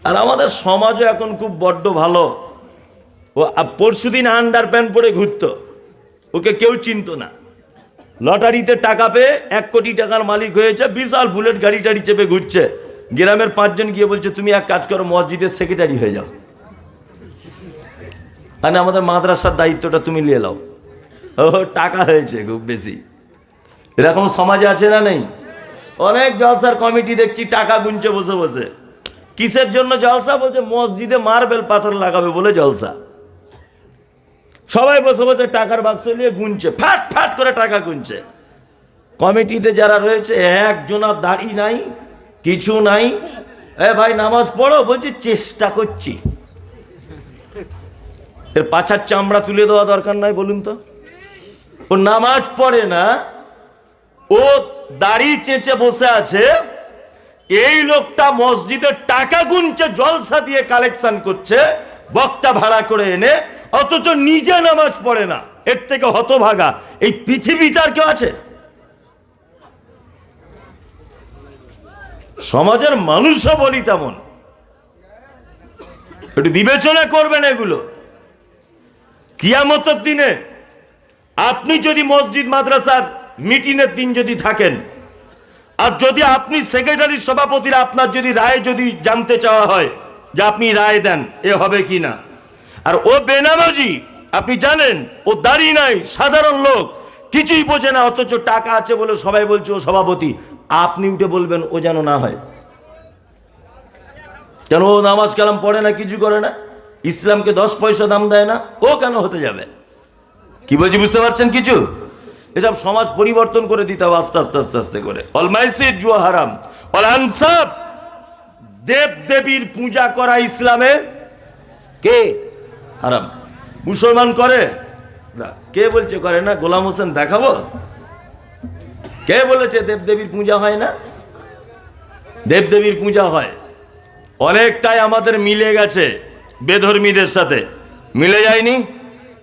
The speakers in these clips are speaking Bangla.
আর আমাদের সমাজও এখন খুব বড্ড ভালো। ও পরশুদিন আন্ডার প্যান্ট পরে ঘুরতো, ওকে কেউ চিনতো না। লটারিতে টাকা পেয়ে 1 কোটি টাকার মালিক হয়েছে, বিশাল বুলেট গাড়ি টাড়ি চেপে ঘুরছে। গ্রামের 5 জন গিয়ে বলছে তুমি এক কাজ করো, মসজিদের সেক্রেটারি হয়ে যাও, আর আমাদের মাদ্রাসার দায়িত্বটা তুমি নিয়ে নাও। ও টাকা হয়েছে খুব বেশি। এরকম সমাজে আছে না নেই? অনেক জলসার কমিটি দেখছি টাকা গুনছে বসে বসে। কিসের জন্য জলসা? বলছে মসজিদে মার্বেল পাথর লাগাবে বলে জলসা। সবাই বসে বসে টাকার বাক্স নিয়ে গুনছে, ফাট ফাট করে টাকা গুনছে। কমিটিতে যারা রয়েছে একজনের দাড়ি নাই, কিছু নাই। এ ভাই নামাজ পড়ো, বলছে চেষ্টা করছি। এর পাছার চামড়া তুলে দেওয়া দরকার নাই বলুন তো? ও নামাজ পড়ে না, ও দাড়ি চেঁচে বসে আছে। এই লোকটা মসজিদের টাকা গুনছে, জলসা দিয়ে কালেকশন করছে, বক্তা ভাড়া করে এনে, অথচ নিজে নামাজ পড়ে না। এর থেকে হতভাগা এই পৃথিবীতে আর কেউ আছে? সমাজের মানুষও বলি তেমন। একটু বিবেচনা করবেন এগুলো। কিয়ামতের দিনে আপনি যদি মসজিদ মাদ্রাসার মিটিংয়ের দিন যদি থাকেন, আর যদি আপনি সেক্রেটারি সভাপতিরা আপনার যদি রায় যদি জানতে চাওয়া হয় যে আপনি রায় দেন এ হবে কি না, আর ও বেনামাজি, আপনি জানেন ও দাড়ি নাই, সাধারণ লোক, কিছুই বোঝে না, অথচ টাকা আছে বলে সবাই বলছে ও সভাপতি, আপনি উঠে বলবেন ও যেন না হয়? কেন? ও নামাজ কালাম পড়ে না, কিছু করে না, ইসলামকে 10 পয়সা দাম দেয় না, ও কেন হতে যাবে? কি বলছি বুঝতে পারছেন কিছু? এসব সমাজ পরিবর্তন করে দিতে হবে আস্তে আস্তে আস্তে আস্তে করে। অল মাইসির জুয়া হারাম, অল আনসাব, দেব দেবীর পূজা করা ইসলামে কে হারাম? মুসলমান করে না? কে বলছে করে না? গোলাম হোসেন দেখাবো? কে বলেছে দেব দেবীর পূজা হয় না? দেব দেবীর পূজা হয়। অনেকটাই আমাদের মিলে গেছে বেধর্মীদের সাথে, মিলে যায়নি?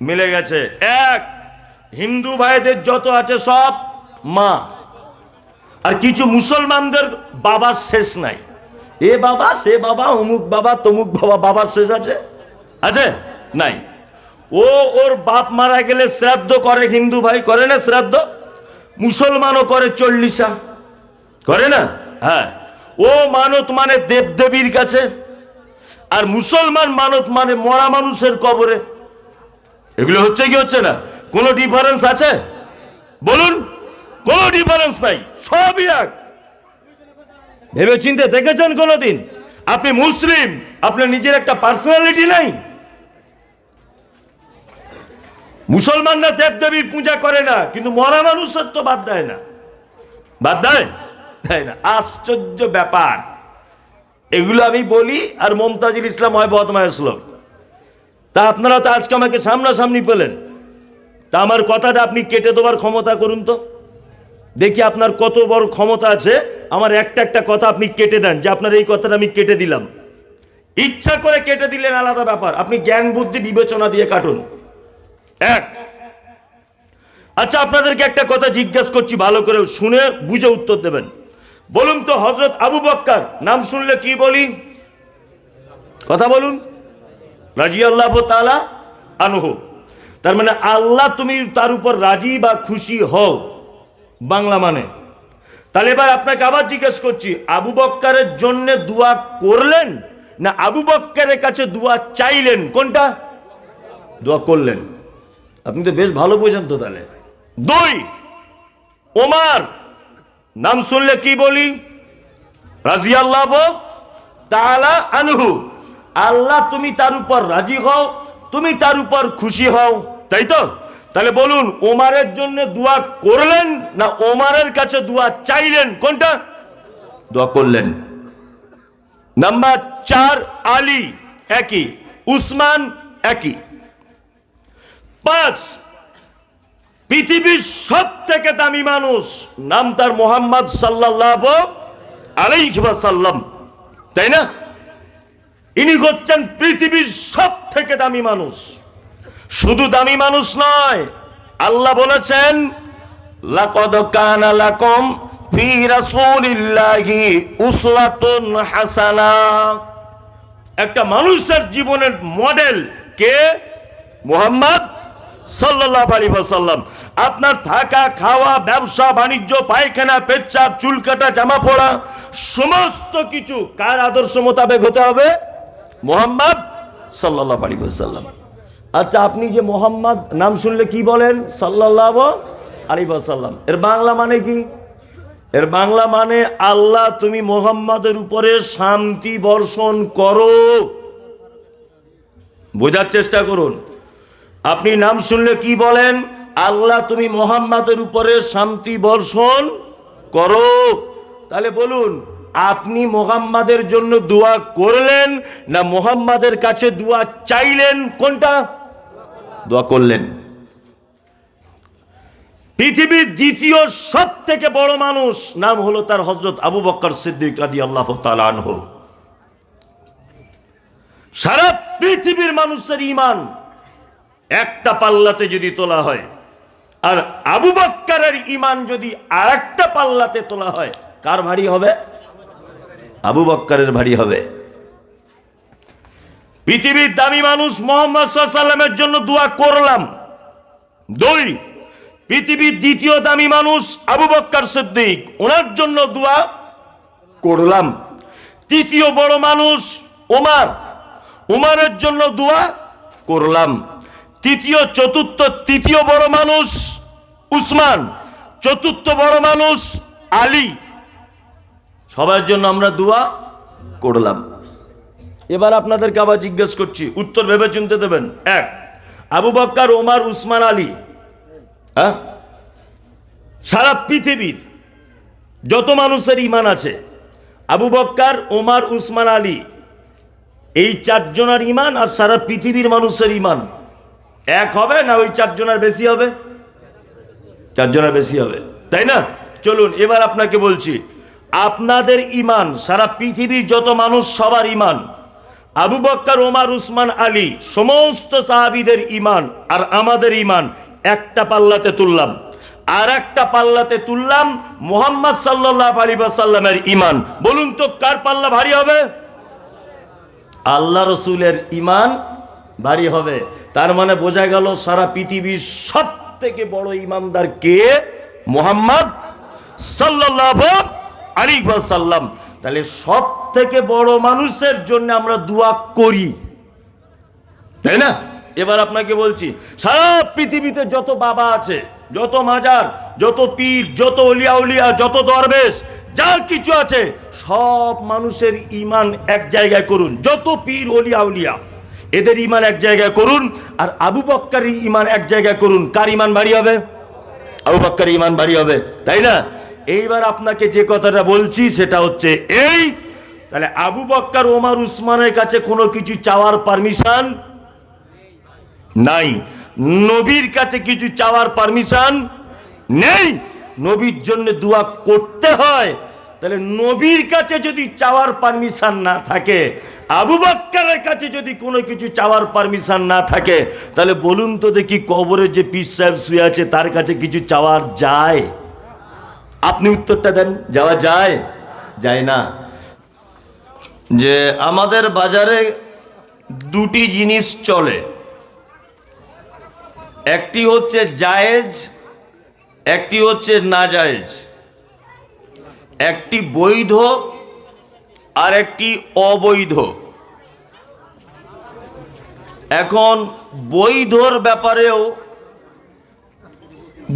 মিলে গেছে। এক, হিন্দু ভাইদের যত আছে সব মা, আর কিছু মুসলমানদের বাবার শেষ নাই। এ বাবা, সে বাবা, অমুক বাবা, তমুক বাবা, বাবার শেষ আছে? আছে? নাই। ও ওর বাপ মারা গেলে শ্রাদ্ধ করে, হিন্দু ভাই করে না শ্রাদ্ধ? মুসলমানও করে 40 করে না? হ্যাঁ। ও মানত মানে দেবদেবীর কাছে, আর মুসলমান মানত মানে মরা মানুষের কবরে। এগুলো হচ্ছে কি হচ্ছে না? কোনো ডিফারেন্স আছে বলুন? কোনো ডিফারেন্স নাই, সবই এক। ভেবে চিন্তে দেখেছেন কোনোদিন? আপনি মুসলিম, আপনার নিজের একটা পার্সোনালিটি নাই? মুসলমানরা দেবদেবীর পূজা করে না, কিন্তু মরা মানুষের তো বাদ দেয় না। বাদ দেয়? দেয় না। আশ্চর্য ব্যাপার। এগুলো আমি বলি আর মমতাজুল ইসলাম হয় বদমায়েশ লোক। তা আপনারা তো আজকে আমাকে সামনাসামনি পেলেন, তা আমার কথাটা আপনি কেটে দেওয়ার ক্ষমতা করুন তো দেখি, আপনার কত বড় ক্ষমতা আছে। আমার একটা একটা কথা আপনি কেটে দেন, যে আপনার এই কথাটা আমি কেটে দিলাম। ইচ্ছা করে কেটে দিলেন আলাদা ব্যাপার, আপনি জ্ঞান বুদ্ধি বিবেচনা দিয়ে কাটুন। এক, আচ্ছা আপনাদেরকে একটা কথা জিজ্ঞেস করছি, ভালো করে শুনে বুঝে উত্তর দেবেন। বলুন তো, হযরত আবু বকর নাম শুনলে কি বলি? কথা বলুন। রাদিয়াল্লাহু তাআলা আনহু, তার মানে আল্লাহ তুমি তার উপর রাজি বা খুশি হও, বাংলা মানে। তাহলে এবার আপনাকে আবার জিজ্ঞেস করছি, আবু বকরের জন্য দোয়া করলেন না আবু বকরের কাছে দোয়া চাইলেন? কোনটা? দোয়া করলেন। আপনি তো বেশ ভালো বোঝেন তো তাহলে। দুই, ওমর নাম শুনলে কি বলি? রাদিয়াল্লাহু তাআলা আনহু, আল্লাহ তুমি তার উপর রাজি হও, তুমি তার উপর খুশি হও, তাই তো? তাহলে বলুন, ওমরের জন্য দোয়া করলেন না ওমরের কাছে দোয়া চাইলেন? কোনটা? দোয়া করলেন। নাম্বার 4, আলী একই, উসমান একই। 5, পৃথিবীর সব থেকে দামি মানুষ, নাম তার মুহাম্মদ সাল্লাল্লাহু আলাইহি ওয়াসাল্লাম, তাই না? ইনি হচ্ছেন পৃথিবীর সব থেকে দামি মানুষ। শুধু দামি মানুষ নয়, আল্লাহ বলেছেন লাকাদ কানা লাকুম ফি রাসূলিল্লাহি উসওয়াতুন হাসানাহ। একটা মানুষের জীবনের মডেল কে? মুহাম্মদ সাল্লাল্লাহু আলাইহি ওয়াসাল্লাম। আপনার থাকা, খাওয়া, ব্যবসা বাণিজ্য, পায়খানা, পেচ্ছাপ, চুল কাটা, জামা পরা, সমস্ত কিছু কার আদর্শ মোতাবেক হতে হবে? মুহাম্মদ সাল্লাল্লাহু আলাইহি ওয়াসাল্লাম। আচ্ছা, আপনি যে মুহাম্মদ নাম শুনলে কি বলেন? সাল্লাল্লাহু আলাইহি ওয়াসাল্লাম। এর বাংলা মানে কি? এর বাংলা মানে আল্লাহ তুমি মুহাম্মাদের উপরে শান্তি বর্ষণ করো। বোঝার চেষ্টা করুন। আপনি নাম শুনলে কি বলেন? আল্লাহ তুমি মুহাম্মাদের উপরে শান্তি বর্ষণ করো। তাহলে বলুন, আপনি মুহাম্মাদের জন্য দোয়া করলেন না মুহাম্মাদের কাছে দোয়া চাইলেন? কোনটা? দোয়া করলেন। পৃথিবীর দ্বিতীয় সব থেকে বড় মানুষ নাম হলো তার হযরত আবু বকর সিদ্দিক রাদিয়াল্লাহু তাআলা আনহু। সারা পৃথিবীর মানুষের ঈমান একটা পাল্লাতে যদি তোলা হয়, আর আবু বকরের ঈমান যদি আরেকটা পাল্লাতে তোলা হয়, কার ভারী হবে? আবু বকরের ভারী হবে। পৃথিবীর দামি মানুষ মুহাম্মদ সাল্লাল্লাহু আলাইহি ওয়াসাল্লামের জন্য দোয়া করলাম। দুই, পৃথিবীর দ্বিতীয় দামি মানুষ আবু বকর সিদ্দিক, ওনার জন্য দোয়া করলাম। তৃতীয় বড় মানুষ ওমর, ওমরের জন্য দোয়া করলাম। তৃতীয় বড় মানুষ উসমান, চতুর্থ বড় মানুষ আলী, সবার জন্য আমরা দোয়া করলাম। এবার আপনাদেরকে আবার জিজ্ঞেস করছি, উত্তর ভেবে চিনতে দেবেন। এক, আবু বকর, ওমর, উসমান, আলী, হ্যাঁ, সারা পৃথিবীর যত মানুষের ঈমান আছে, আবু বকর, ওমর, উসমান, আলী, এই চারজনের ঈমান আর সারা পৃথিবীর মানুষের ঈমান এক হবে না ওই চারজনের বেশি হবে? চারজনের বেশি হবে, তাই না? চলুন এবার আপনাকে বলছি, আপনাদের ঈমান, সারা পৃথিবীর যত মানুষ সবার ঈমান, আবু বকর, ওমর, উসমান, আলী, সমস্ত সাহাবীদের ঈমান আর আমাদের ঈমান একটা পাল্লাতে তুললাম। আর একটা পাল্লাতে তুললাম মুহাম্মদ সাল্লাল্লাহু আলাইহি ওয়াসাল্লামের ঈমান। বলুন তো কার পাল্লা ভারী হবে? আল্লাহ রসুলের ঈমান ভারী হবে। তার মানে বোঝা গেল সারা পৃথিবীর সব থেকে বড় ঈমানদার কে? মুহাম্মদ সাল্লাল্লাহু আলাইহি ওয়াসাল্লাম। তাহলে সব থেকে বড় মানুষের জন্য আমরা দোয়া করি, তাই না? এবার আপনাকে বলছি, সারা পৃথিবীতে যত বাবা আছে, যত মাজার, যত পীর, যত ওলিয়া উলিয়া, যত দরবেশ, যা কিছু আছে, সব মানুষের ঈমান এক জায়গায় করুন। যত পীর, ওলিয়া উলিয়া, এদের ঈমান এক জায়গায় করুন, আর আবু বকরের ঈমান এক জায়গায় করুন। কার ঈমান ভারী হবে? আবু বকরের ঈমান ভারী হবে, তাই না? এইবার আপনাকে যে কথাটা বলছি সেটা হচ্ছে এই, তাহলে আবু বকর, ওমর, উসমানের কাছে কোনো কিছু চাওয়ার পারমিশন নাই। নবীর কাছে কিছু চাওয়ার পারমিশন নেই। নবীর জন্য দোয়া করতে হয়। তাহলে নবীর কাছে যদি চাওয়ার পারমিশন না থাকে, আবু বকরের কাছে যদি কোনো কিছু চাওয়ার পারমিশন না থাকে, তাহলে বলুন তো দেখি, কবরে যে পীর সাহেব শুয়ে আছে তার কাছে কিছু চাওয়ার যায়? আপনি উত্তরটা দেন। যাওয়া যায়? যায় না। যে আমাদের বাজারে দুটি জিনিস চলে, একটি হচ্ছে জায়েজ, একটি হচ্ছে নাজায়েজ। একটি বৈধ আর একটি অবৈধ। এখন বৈধর ব্যাপারেও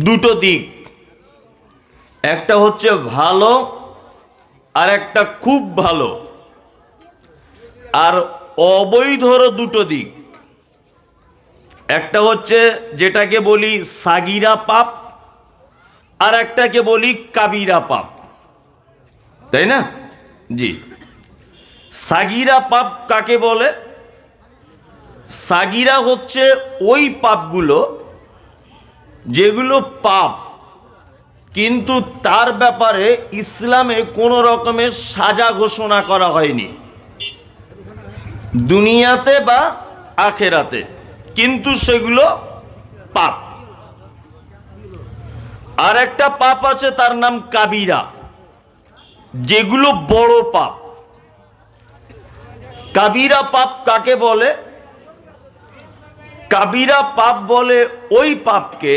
দুটো দিক, একটা হচ্ছে ভালো আর একটা খুব ভালো। আর অবৈধরও দুটো দিক, একটা হচ্ছে যেটাকে বলি সাগিরা পাপ, আর একটাকে বলি কাবিরা পাপ, তাই না? জি। সাগিরা পাপ কাকে বলে? সাগিরা হচ্ছে ওই পাপগুলো যেগুলো পাপ, কিন্তু তার ব্যাপারে ইসলামে কোনো রকমের সাজা ঘোষণা করা হয়নি, দুনিয়াতে বা আখেরাতে, কিন্তু সেগুলো পাপ। আর একটা পাপ আছে তার নাম কাবিরা, যেগুলো বড় পাপ। কাবিরা পাপ কাকে বলে? কাবিরা পাপ বলে ওই পাপকে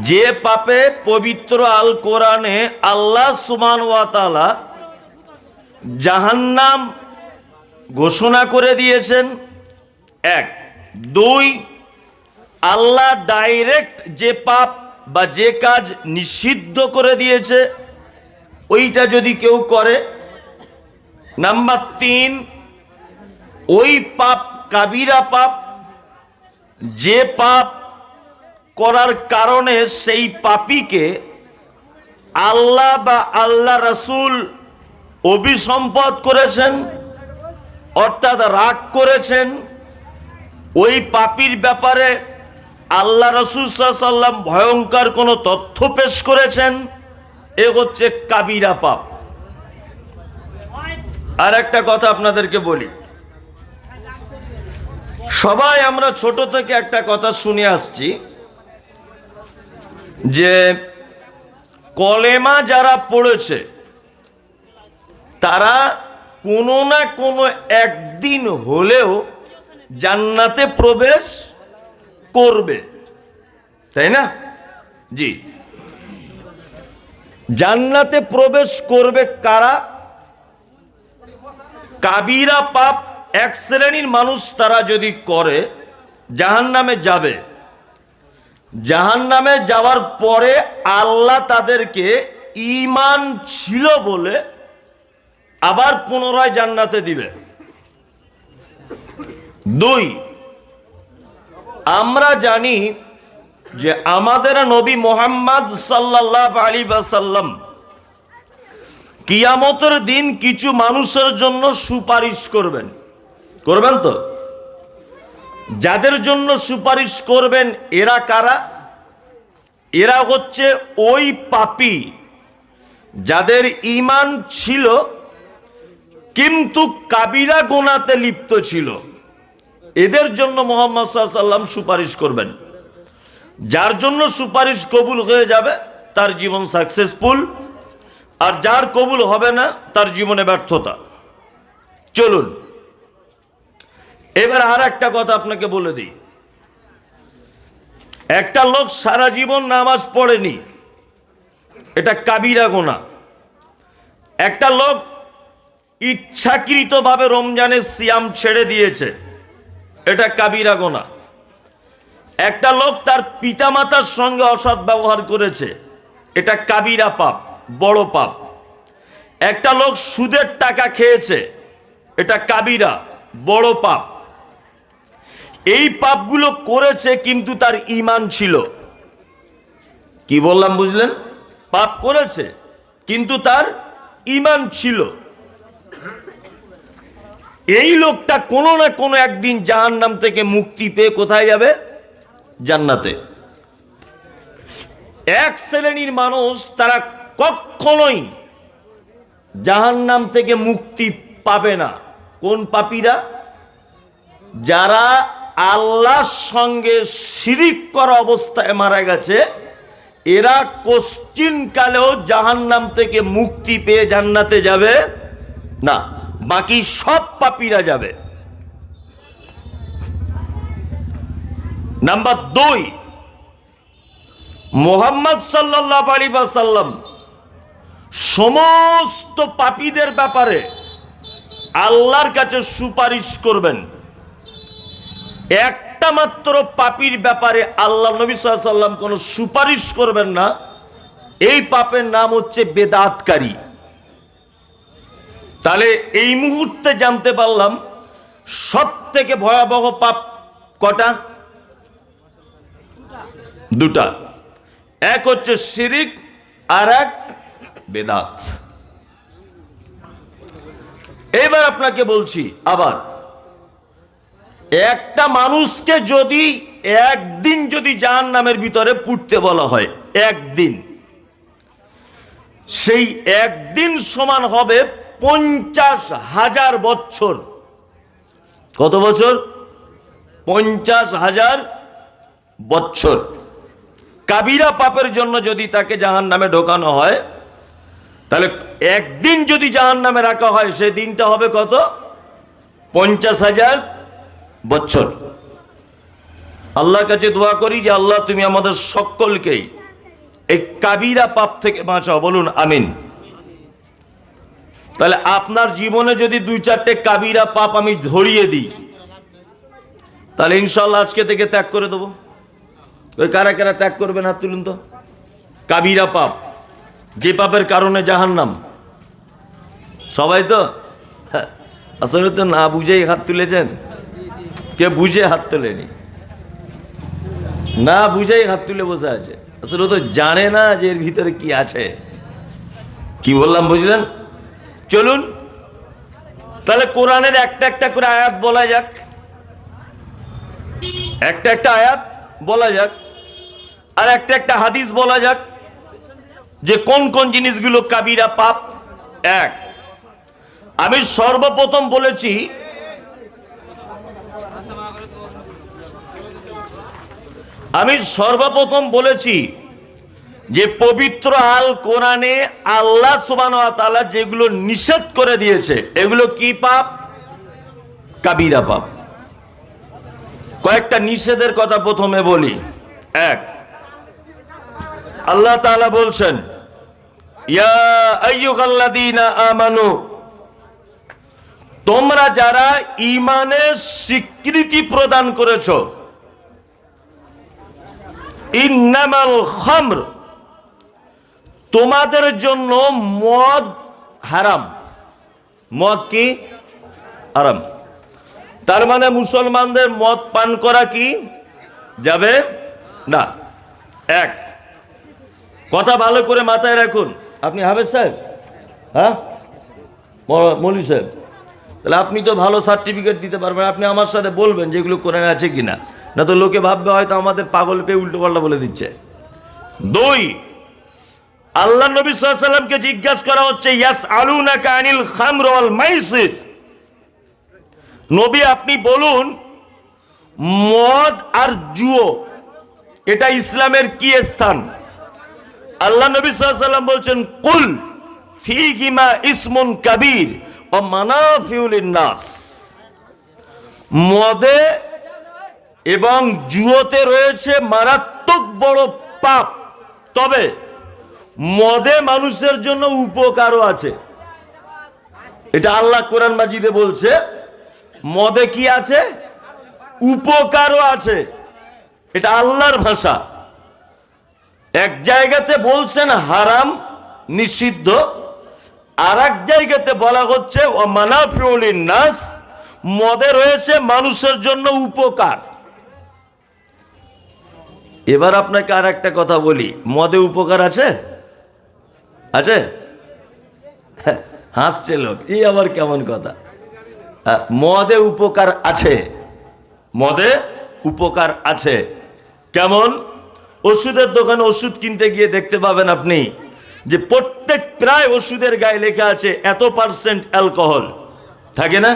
যে পাপে পবিত্র আল কোরআনে আল্লাহ সুবহানাহু ওয়া তাআলা জাহান্নাম ঘোষণা করে দিয়েছেন। এক, দুই, আল্লাহ ডাইরেক্ট যে পাপ বা যে কাজ নিষিদ্ধ করে দিয়েছে ওইটা যদি কেউ করে। নাম্বার তিন, ওই পাপ কাবিরা পাপ, যে পাপ করার কারণে সেই পাপীকে আল্লাহ বা আল্লাহ রাসূল অভিসম্পদ করেছেন, অর্থাৎ রাগ করেছেন। ওই পাপীর ব্যাপারে আল্লাহ রাসূল সাল্লাল্লাহু আলাইহি ওয়াসাল্লাম ভয়ঙ্কর কোনো তথ্য পেশ করেছেন। এ হচ্ছে কাবিরা পাপ। আর একটা কথা আপনাদেরকে বলি, সবাই আমরা ছোট থেকে একটা কথা শুনে আসছি যে কলেমা যারা পড়েছে তারা কোনো না কোনো একদিন হলেও জান্নাতে প্রবেশ করবে, তাই না? জি, জান্নাতে প্রবেশ করবে কারা? কাবিরা পাপ এক শ্রেণীর মানুষ তারা যদি করে জাহান্নামে যাবে। জাহান্নামে যাওয়ার পরে আল্লাহ তাদেরকে ঈমান ছিল বলে আবার পুনরায় জান্নাতে দিবে। দুই, আমরা জানি যে আমাদের নবী মুহাম্মদ সাল্লাল্লাহু আলাইহি ওয়াসাল্লাম কিয়ামতের দিন কিছু মানুষের জন্য সুপারিশ করবেন। করবেন তো? যাদের জন্য সুপারিশ করবেন এরা কারা? এরা হচ্ছে ওই পাপী যাদের ঈমান ছিল কিন্তু কাবিরা গুনাহতে লিপ্ত ছিল। এদের জন্য মুহাম্মদ সাল্লাল্লাহু আলাইহি ওয়াসাল্লাম সুপারিশ করবেন। যার জন্য সুপারিশ কবুল হয়ে যাবে তার জীবন সাকসেসফুল, আর যার কবুল হবে না তার জীবনে ব্যর্থতা। চলুন এবার আর একটা কথা আপনাকে বলে দিই। একটা লোক সারা জীবন নামাজ পড়েনি, এটা কাবিরা গুনাহ। একটা লোক ইচ্ছাকৃতভাবে রমজানের সিয়াম ছেড়ে দিয়েছে, এটা কাবিরা গুনাহ। একটা লোক তার পিতামাতার সঙ্গে অসৎ ব্যবহার করেছে, এটা কাবিরা পাপ, বড় পাপ। একটা লোক সুদের টাকা খেয়েছে, এটা কাবিরা, বড় পাপ। এই পাপগুলো করেছে কিন্তু তার ঈমান ছিল। কি বললাম বুঝলেন? পাপ করেছে কিন্তু তার ঈমান ছিল। এই লোকটা কোনো না কোনো একদিন জাহান্নাম থেকে মুক্তি পেয়ে কোথায় যাবে? জান্নাতে। এক শ্রেণীর মানুষ তারা কখনোই জাহান্নাম থেকে মুক্তি পাবে না। কোন পাপীরা? যারা আল্লাহর সঙ্গে শিরিক করা অবস্থায় মারা গেছে, এরা কোশ্চিনকালেও জাহান্নাম থেকে মুক্তি পেয়ে জান্নাতে যাবে না, বাকি সব পাপীরা যাবে। নাম্বার দুই, মুহাম্মদ সাল্লাল্লাহু আলাইহি ওয়াসাল্লাম সমস্ত পাপীদের ব্যাপারে আল্লাহর কাছে সুপারিশ করবেন। একটা মাত্র পাপীর ব্যাপারে আল্লাহ নবী সাল্লাল্লাহু আলাইহি ওয়াসাল্লাম কোনো সুপারিশ করবেন না। এই পাপের নাম হচ্ছে বেদাতকারী। তাহলে এই মুহূর্তে জানতে পারলাম সব থেকে ভয়াবহ পাপ কটা? দুটা। এক হচ্ছে শিরিক, আর এক বেদাত। এবার আপনাকে বলছি, আবার একটা মানুষকে যদি একদিন যদি জাহান্নামের ভিতরে পুড়তে বলা হয়, একদিন, সেই একদিন সমান হবে 50,000 বছর। কত বছর? 50,000 বছর। কাবিরা পাপের জন্য যদি তাকে জাহান্নামে ঢোকানো হয়, তাহলে একদিন যদি জাহান্নামে রাখা হয় সেই দিনটা হবে কত? 50,000 বছর। আল্লাহর কাছে দোয়া করি যে আল্লাহ তুমি আমাদের সকলকেই এই কাবিরা পাপ থেকে বাঁচাও, বলুন আমিন। তাহলে আপনার জীবনে যদি 2-4টে কাবিরা পাপ আমি ধরিয়ে দিই, তাহলে ইনশাল্লাহ আজকে থেকে ত্যাগ করে দেবো। ওই কারা কারা ত্যাগ করবেন হাত তুলুন তো। কাবিরা পাপ, যে পাপের কারণে জাহান্নাম। সবাই তো আসলে তো না বুঝেই হাত তুলেছেন, কে বুঝে হাত তোলেনি, না বুঝেই হাত তুলে বসে আছে। আসলে তো জানে না যে এর ভিতরে কি আছে। কি বললাম বুঝলেন? চলুন তাহলে কোরআনের একটা একটা করে আয়াত বলা যাক, একটা একটা আয়াত বলা যাক, আর একটা একটা হাদিস বলা যাক যে কোন কোন জিনিসগুলো কাবিরা পাপ। এক, আমি সর্বপ্রথম বলেছি যে পবিত্র আল কোরআনে আল্লাহ সুবহানাহু ওয়া তাআলা যেগুলো নিষেধ করে দিয়েছে এগুলো কি পাপ? কাবিরা পাপ। কয়েকটা নিষেধের কথা প্রথমে বলি। এক, আল্লাহ তাআলা বলছেন ইয়া আইয়ুহাল্লাযীনা আমানু, তোমরা যারা ঈমানের স্বীকৃতি প্রদান করেছো, ইন্নামাল খামর, তোমাদের জন্য মদ হারাম। মদ কি? হারাম। তার মানে মুসলমানদের মদ পান করা কি যাবে না। এক কথা ভালো করে মাথায় রাখুন। আপনি হাফেজ সাহেব? হ্যাঁ, মৌলভী সাহেব? তাহলে আপনি তো ভালো সার্টিফিকেট দিতে পারবেন। আপনি আমার সাথে বলবেন যেগুলো কোরআনে আছে কিনা, না তো লোকে ভাববে হয়তো আমাদের পাগল পেয়ে উল্টো পাল্টা বলে দিচ্ছে। দুই, আল্লাহ নবী সাল্লাল্লাহু আলাইহি ওয়াসাল্লামকে জিজ্ঞাসা করা হচ্ছে ইয়াসআলুনাকা আনিল খামর ওয়াল মাইসির, নবী আপনি বলুন মদ আর জুয়া এটা ইসলামের কি স্থান? আল্লাহ নবী সাল্লাল্লাহু আলাইহি ওয়াসাল্লাম বলছেন কুল ফীহিমা ইসমুন কাবীর ওয়া মানাফিউ লিন-নাস, মদে এবং জুয়াতে রয়েছে মারাত্মক বড় পাপ, তবে মদে মানুষের জন্য উপকারও আছে। এটা আল্লাহ কোরআন মাজিদে বলছে মদে কি আছে? উপকারও আছে। এটা আল্লাহর ভাষা। এক জায়গাতে বলছেন হারাম নিষিদ্ধ, আর এক জায়গাতে বলা হচ্ছে ওয়া মানাফিউ লিন-নাস, মদে রয়েছে মানুষের জন্য উপকার। এবার আপনাকে আর একটা কথা বলি, মদে উপকার আছে? আছে? হাসছে লোক, এই আবার কেমন কথা? মদে উপকার আছে, মদে উপকার আছে। কেমন? ওষুধের দোকানে ওষুধ কিনতে গিয়ে দেখতে পাবেন আপনি যে প্রত্যেক প্রায় ওষুধের গায়ে লেখা আছে এত% অ্যালকোহল। থাকে না?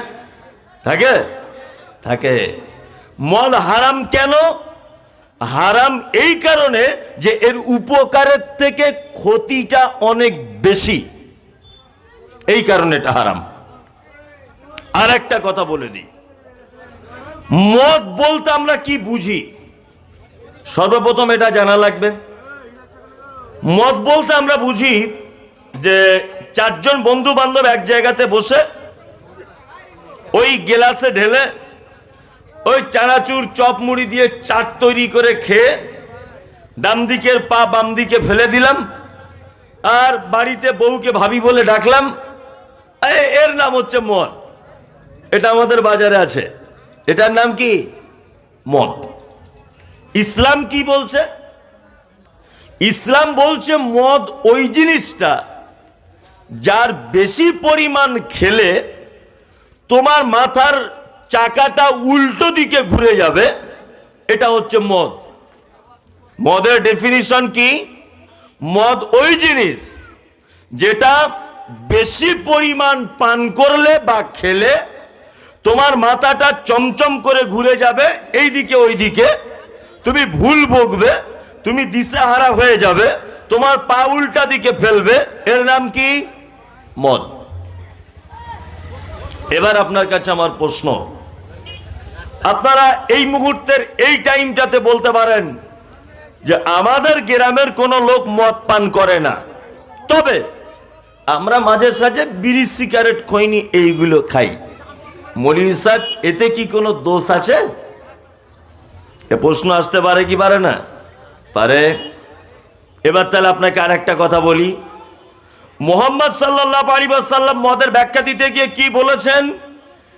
থাকে? থাকে। মদ হারাম কেন? হারাম এই কারণে যে এর উপকারের থেকে ক্ষতিটা অনেক বেশি, এই কারণে এটা হারাম। আর একটা কথা বলে দিই, মদ বলতে আমরা কি বুঝি? সর্বপ্রথম এটা জানা লাগবে। মদ বলতে আমরা বুঝি যে 4 জন বন্ধু বান্ধব এক জায়গাতে বসে ওই গ্লাসে ঢেলে ওই চানাচুর চপ মুড়ি দিয়ে চাট তৈরি করে খেয়ে ডান দিকের পা বাম দিকে ফেলে দিলাম, আর বাড়িতে বউকে ভাবি বলে ডাকলাম, এর নাম হচ্ছে মদ। এটা আমাদের বাজারে আছে, এটার নাম কি? মদ। ইসলাম কি বলছে? ইসলাম বলছে মদ ওই জিনিসটা যার বেশি পরিমাণ খেলে তোমার মাথার চাকাটা উল্টো দিকে ঘুরে যাবে, এটা হচ্ছে মদ। মদের ডেফিনিশন কি? মদ ওই জিনিস যেটা বেশি পরিমাণ পান করলে বা খেলে তোমার মাথাটা চমচম করে ঘুরে যাবে এই দিকে ওই দিকে, তুমি ভুল বকবে, তুমি দিশাহারা হয়ে যাবে, তোমার পা উল্টা দিকে ফেলবে, এর নাম কি? মদ। এবার আপনার কাছে আমার প্রশ্ন, আপনারা এই মুহূর্তের এই টাইমটাতে বলতে পারেন যে আমাদের গ্রামের কোনো লোক মদ পান করে না, তবে আমরা মাঝে সাঝে বিড়ি সিগারেট খৈনি এইগুলো খাই, মৌলভী সাহেব এতে কি কোনো দোষ আছে? এ প্রশ্ন আসতে পারে কি পারে না? পারে। এবার তাহলে আপনাকে আর একটা কথা বলি, মুহাম্মদ সাল্লাল্লাহু আলাইহি ওয়াসাল্লাম মদের ব্যাখ্যা দিতে গিয়ে কি বলেছেন,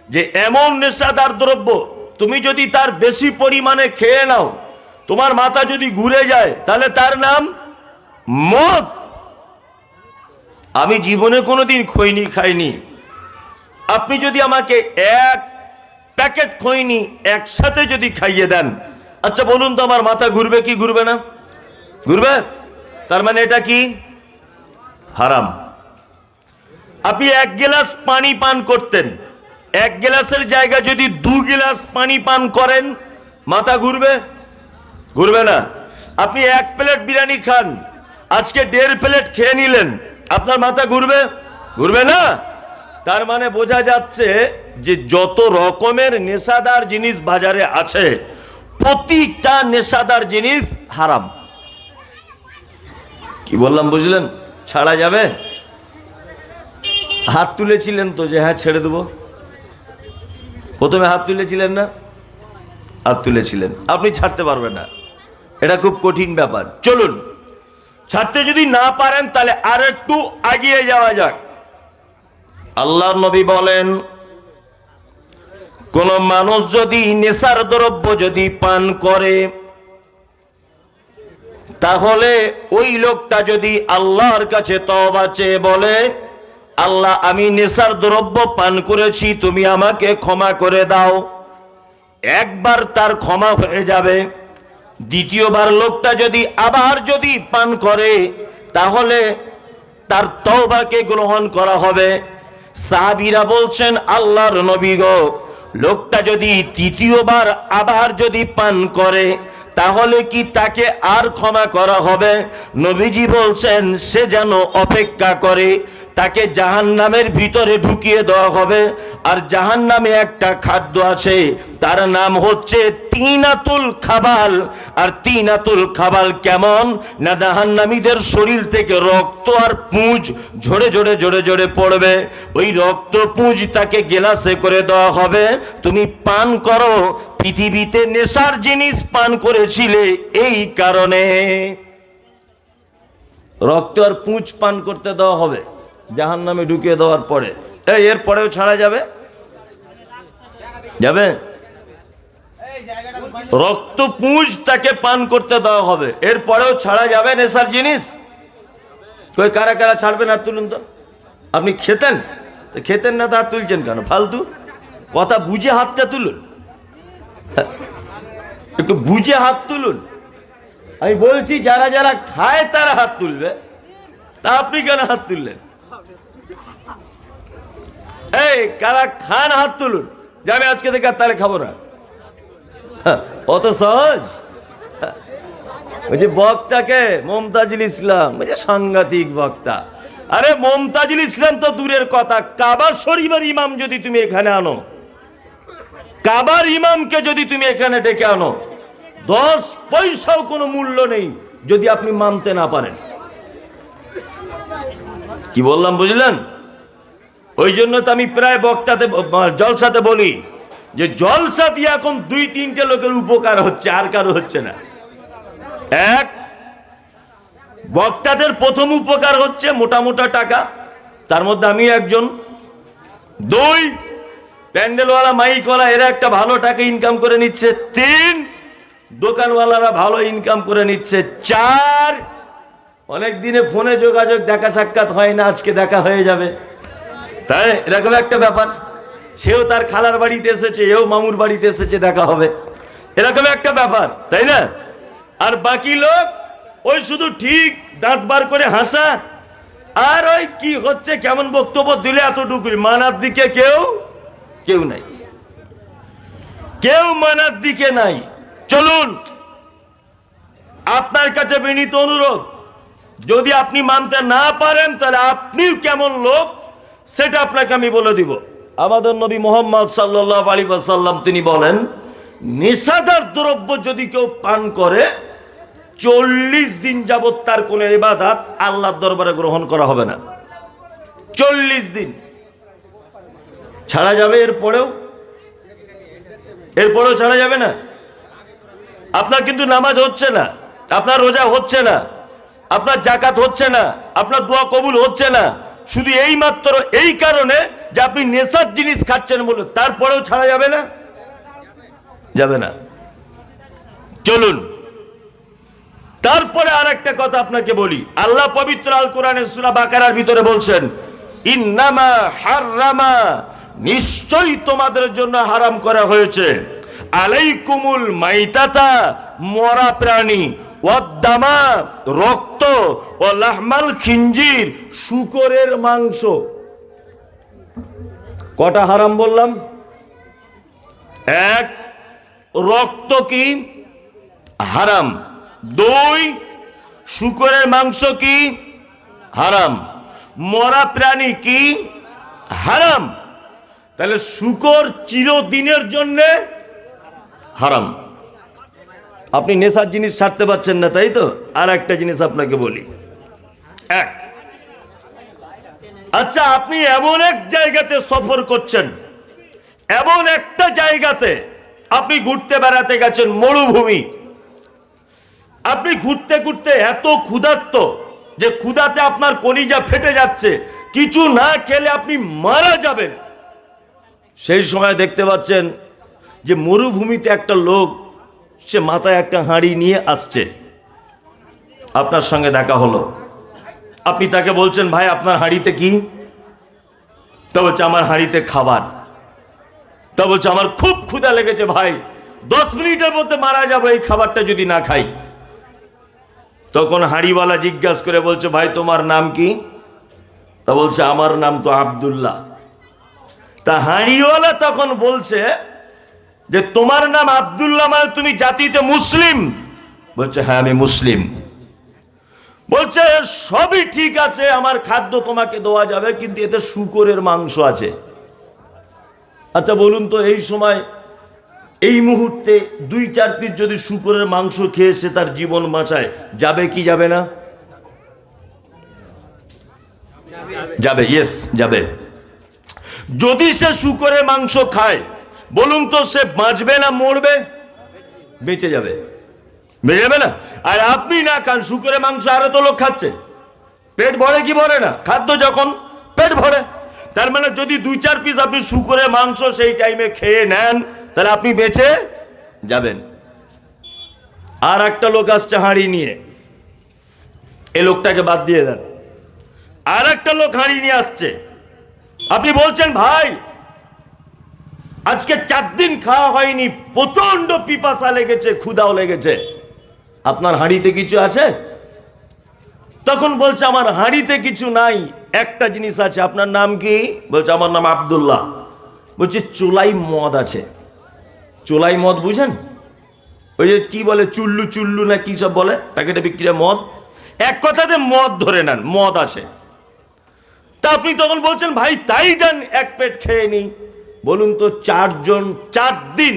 যে এমন নেশাদার দ্রব্য তুমি যদি তার বেশি পরিমাণে খেয়ে নাও, তোমার মাথা যদি ঘুরে যায়, তাহলে তার নাম মদ। আমি জীবনে কোনোদিন খৈনি খাইনি, আপনি যদি আমাকে এক প্যাকেট খৈনি একসাথে যদি খাইয়ে দেন, আচ্ছা বলুন তো আমার মাথা ঘুরবে কি ঘুরবে না? ঘুরবে। তার মানে এটা কি? হারাম। আপনি এক গ্লাস পানি পান করতেন, এক গ্লাসের জায়গায় যদি 2 গ্লাস পানি পান করেন, মাথা ঘুরবে? ঘুরবে না। আপনি 1 প্লেট বিরিয়ানি খান, আজকে 1.5 প্লেট খেয়ে নিলেন, আপনার মাথা ঘুরবে? ঘুরবে না। তার মানে বোঝা যাচ্ছে যে যত রকমের নেশাদার জিনিস বাজারে আছে, প্রতিটা নেশাদার জিনিস হারাম। কি বললাম বুঝলেন? ছাড়া যাবে? হাত তুলেছিলেন তো যে হ্যাঁ ছেড়ে দেবো, প্রথমে হাত তুলেছিলেন না? হাত তুলেছিলেন, আপনি ছাড়তে পারবেন না, এটা খুব কঠিন ব্যাপার। চলুন, ছাড়তে যদি না পারেন তাহলে আর একটু এগিয়ে যাওয়া যাক। আল্লাহর নবী বলেন, কোন মানুষ যদি নেশার দ্রব্য যদি পান করে, তাহলে ওই লোকটা যদি আল্লাহর কাছে তওবা চেয়ে বলে, আল্লাহ আমি নেশার দ্রব্য পান করেছি, তুমি আমাকে ক্ষমা করে দাও, একবার তার ক্ষমা হয়ে যাবে। দ্বিতীয়বার লোকটা যদি আবার যদি পান করে, তাহলে তার তওবাকে গ্রহণ করা হবে। সাহাবীরা বলছেন, আল্লাহর নবী গো, লোকটা যদি তৃতীয়বার আবার যদি পান করে, তাহলে কি তাকে আর ক্ষমা করা হবে? নবীজি বলছেন, সে যেন অপেক্ষা করে, তাকে জাহান্নামের ভিতরে ঢুকিয়ে দেওয়া হবে। আর জাহান্নামে একটা খাদ্য আছে, তার নাম হচ্ছে তিনাতুল খাবাল। আর তিনাতুল খাবাল কেমন না, জাহান্নামীদের শরীর থেকে রক্ত আর পুঁজ ঝরে ঝরে ঝরে ঝরে পড়বে, ওই রক্ত পুঁজ তাকে গেলাসে করে দেওয়া হবে, তুমি পান করো, পৃথিবীতে নেশার জিনিস পান করেছিলে এই কারণে। রক্ত আর পুঁজ পান করতে দেওয়া হবে জাহান্নামে ঢুকিয়ে দেওয়ার পরে। এর পরেও ছাড়া যাবে? যাবে? রক্ত পুঁজ তাকে পান করতে দেওয়া হবে, এর পরেও ছাড়া যাবে নেশার জিনিস? কই কারা কারা ছাড়বেন? হাত তুলুন তো। আপনি খেতেন? খেতেন না তো হাত তুলছেন কেন? ফালতু কথা, বুঝে হাতটা তুলুন, একটু বুঝে হাত তুলুন। আমি বলছি যারা যারা খায় তারা হাত তুলবে, তা আপনি কেন হাত তুললেন? এই কারা খান হাত তুলুন, যে আমি আজকে থেকে তাহলে খাবো না। অত সহজ? ওই যে বক্তাকে মমতাজুল ইসলাম, ওই যে সাংঘাতিক বক্তা, আরে মমতাজুল ইসলাম তো দূরের কথা, কাবা শরীফের ইমাম যদি তুমি এখানে আনো, কাবার ইমামকে যদি তুমি এখানে ডেকে আনো, 10 পয়সাও কোনো মূল্য নেই যদি আপনি মানতে না পারেন। কি বললাম বুঝলেন? ওই জন্য তো আমি প্রায় বক্তাতে জলসাতে বলি যে জলসা দিয়ে এখন 2-3টে লোকের উপকার হচ্ছে, আর কারো হচ্ছে না। এক, বক্তাদের প্রথম উপকার হচ্ছে মোটা মোটা টাকা, তার মধ্যে আমি একজন। 2, প্যান্ডেলওয়ালা মাইকওয়ালা এরা একটা ভালো টাকা ইনকাম করে নিচ্ছে। 3, দোকানওয়ালারা ভালো ইনকাম করে নিচ্ছে। 4, অনেক দিনে ফোনে যোগাযোগ, দেখা সাক্ষাৎ হয় না, আজকে দেখা হয়ে যাবে, তাই এরকম একটা ব্যাপার। সেও তার খালার বাড়িতে এসেছে, এও মামুর বাড়িতে এসেছে, দেখা হবে, এরকম একটা ব্যাপার, তাই না? আর বাকি লোক ওই শুধু ঠিক দাঁত বার করে হাসা, আর ওই কি হচ্ছে কেমন বক্তব্য দিলে এতটুকুই, মানার দিকে কেউ নাই, কেউ মানার দিকে নাই। চলুন, আপনার কাছে বিনীত অনুরোধ, যদি আপনি মানতে না পারেন তাহলে আপনি কেমন লোক সেটা আপনাকে আমি বলে দিব। আমাদের নবী মুহাম্মদ সাল্লাল্লাহু আলাইহি ওয়াসাল্লাম তিনি বলেন, নেশাদার দ্রব্য যদি কেউ পান করে 40 দিন যাবত তার কোনো ইবাদত আল্লাহর দরবারে গ্রহণ করা হবে না। 40 দিন ছাড়া যাবে, এরপরেও ছাড়া যাবে না। আপনার কিন্তু নামাজ হচ্ছে না, আপনার রোজা হচ্ছে না, আপনার যাকাত হচ্ছে না, আপনার দোয়া কবুল হচ্ছে না, শুধু এই মাত্র এই কারণে যে আপনি নেশার জিনিস খাচ্ছেন বলে, তারপরেও ছাড়া যাবে না, যাবে না। চলুন তারপরে আর একটা কথা আপনাকে বলি। আল্লাহ পবিত্র আল কোরআনে সূরা বাকারার ভিতরে বলছেন, ইন্নামা হাররামা, নিশ্চয়ই তোমাদের জন্য হারাম করা হয়েছে, আলাইকুমুল মাইতাতা, মরা প্রাণী, ওয়াদ্দামা, রক্ত, ও লাহমাল খিনজির, শূকরের মাংস। কটা হারাম বললাম? এক, রক্ত কি হারাম। 2, শূকরের মাংস কি হারাম। মরা প্রাণী কি হারাম। তাহলে শূকর চিরদিনের জন্য হারাম। আপনি নেশার জিনিস ছাড়তে পারছেন না, তাই তো? আর একটা জিনিস আপনাকে বলি। এক, আচ্ছা আপনি এমন এক জায়গাতে সফর করছেন, এমন একটা জায়গাতে আপনি ঘুরতে বেড়াতে গেছেন, মরুভূমি। আপনি ঘুরতে ঘুরতে এত ক্ষুধার্ত যে ক্ষুধাতে আপনার কলিজা ফেটে যাচ্ছে, কিছু না খেলে আপনি মারা যাবেন। সেই সময় দেখতে পাচ্ছেন যে মরুভূমিতে একটা লোক, সে মাথায় একটা হাঁড়ি নিয়ে আসছে, আপনার সঙ্গে দেখা হলো। আপনি তাকে বলছেন, ভাই আপনার হাঁড়িতে কি? তা বলছে, আমার হাঁড়িতে খাবার। তা বলছে, আমার খুব ক্ষুধা লেগেছে ভাই, 10 মিনিটের মধ্যে মারা যাবো এই খাবারটা যদি না খাই। তখন হাঁড়িওয়ালা জিজ্ঞাসা করে বলছে, ভাই তোমার নাম কি? তা বলছে, আমার নাম তো আব্দুল্লাহ। তা হাঁড়িওয়ালা তখন বলছে যে তোমার নাম আব্দুল্লাহ মানে তুমি জাতিতে মুসলিম? বলছে, হ্যাঁ আমি মুসলিম। বলছে, সবই ঠিক আছে, আমার খাদ্য তোমাকে দেওয়া যাবে, কিন্তু এতে শূকরের মাংস আছে। আচ্ছা বলুন তো, এই সময় এই মুহূর্তে 2-4 পিস যদি শূকরের মাংস খেয়ে সে তার জীবন বাঁচায়, যাবে কি যাবে না? যাবে, ইয়েস যাবে। যদি সে শূকরের মাংস খায়, বলুন তো সে বাঁচবে না মরবে? বেঁচে যাবে, বেঁচে যাবে না। আর আপনি না খান, শূকরের মাংস আরো তো লোক খাচ্ছে, পেট ভরে কি ভরে না? খাদ্য যখন পেট ভরে। তার মানে যদি 2-4 পিস আপনি শূকরের মাংস সেই টাইমে খেয়ে নেন, তাহলে আপনি বেঁচে যাবেন। আর একটা লোক আসছে হাঁড়ি নিয়ে, এই লোকটাকে বাদ দিয়ে দেন। আর একটা লোক হাঁড়ি নিয়ে আসছে, আপনি বলছেন, ভাই আজকে 4 দিন খাওয়া হয়নি, প্রচন্ড পিপাসা লেগেছে, ক্ষুধাও লেগেছে, আপনার হাঁড়িতে কিছু আছে? তখন বলছে, আমার হাঁড়িতে কিছু নাই, একটা জিনিস আছে। আপনার নাম কি? বলছে, আমার নাম আব্দুল্লাহ। বলছে, চোলাই মদ আছে। চোলাই মদ বুঝেন? ওই যে কি বলে, চুল্লু চুল্লু না কি সব বলে, প্যাকেটে বিক্রি মদ। এক কথাতে মদ ধরে নেন, মদ আছে। তা আপনি তখন বলছেন, ভাই তাই দেন, 1 প্লেট খেয়ে নিই। বলুন তো, 4 জন 4 দিন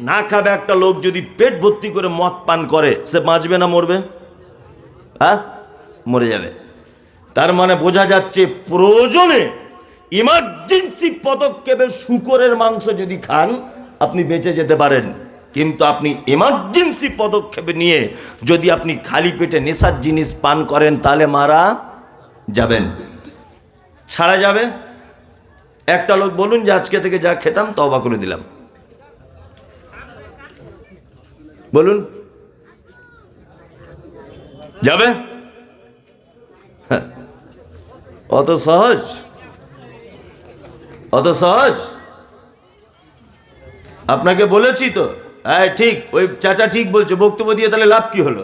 না খাবে একটা লোক যদি পেট ভর্তি করে মদ পান করে, সে বাঁচবে না মরবে? হ্যাঁ, মরে যাবে। তার মানে বোঝা যাচ্ছে, প্রয়োজনে ইমার্জেন্সি পদক্ষেপে শূকরের মাংস যদি খান আপনি বেঁচে যেতে পারেন, কিন্তু আপনি ইমার্জেন্সি পদক্ষেপে নিয়ে যদি আপনি খালি পেটে নেশার জিনিস পান করেন, তাহলে মারা যাবেন। ছাড়া যাবে? একটা লোক বলুন যে আজকে থেকে যা খেতাম তওবা করে দিলাম, বলুন যাবে? অত সহজ? অত সহজ? আপনাকে বলেছি তো, হ্যাঁ ঠিক, ওই চাচা ঠিক বলছে। বক্তব্য দিয়ে তাহলে লাভ কি হলো?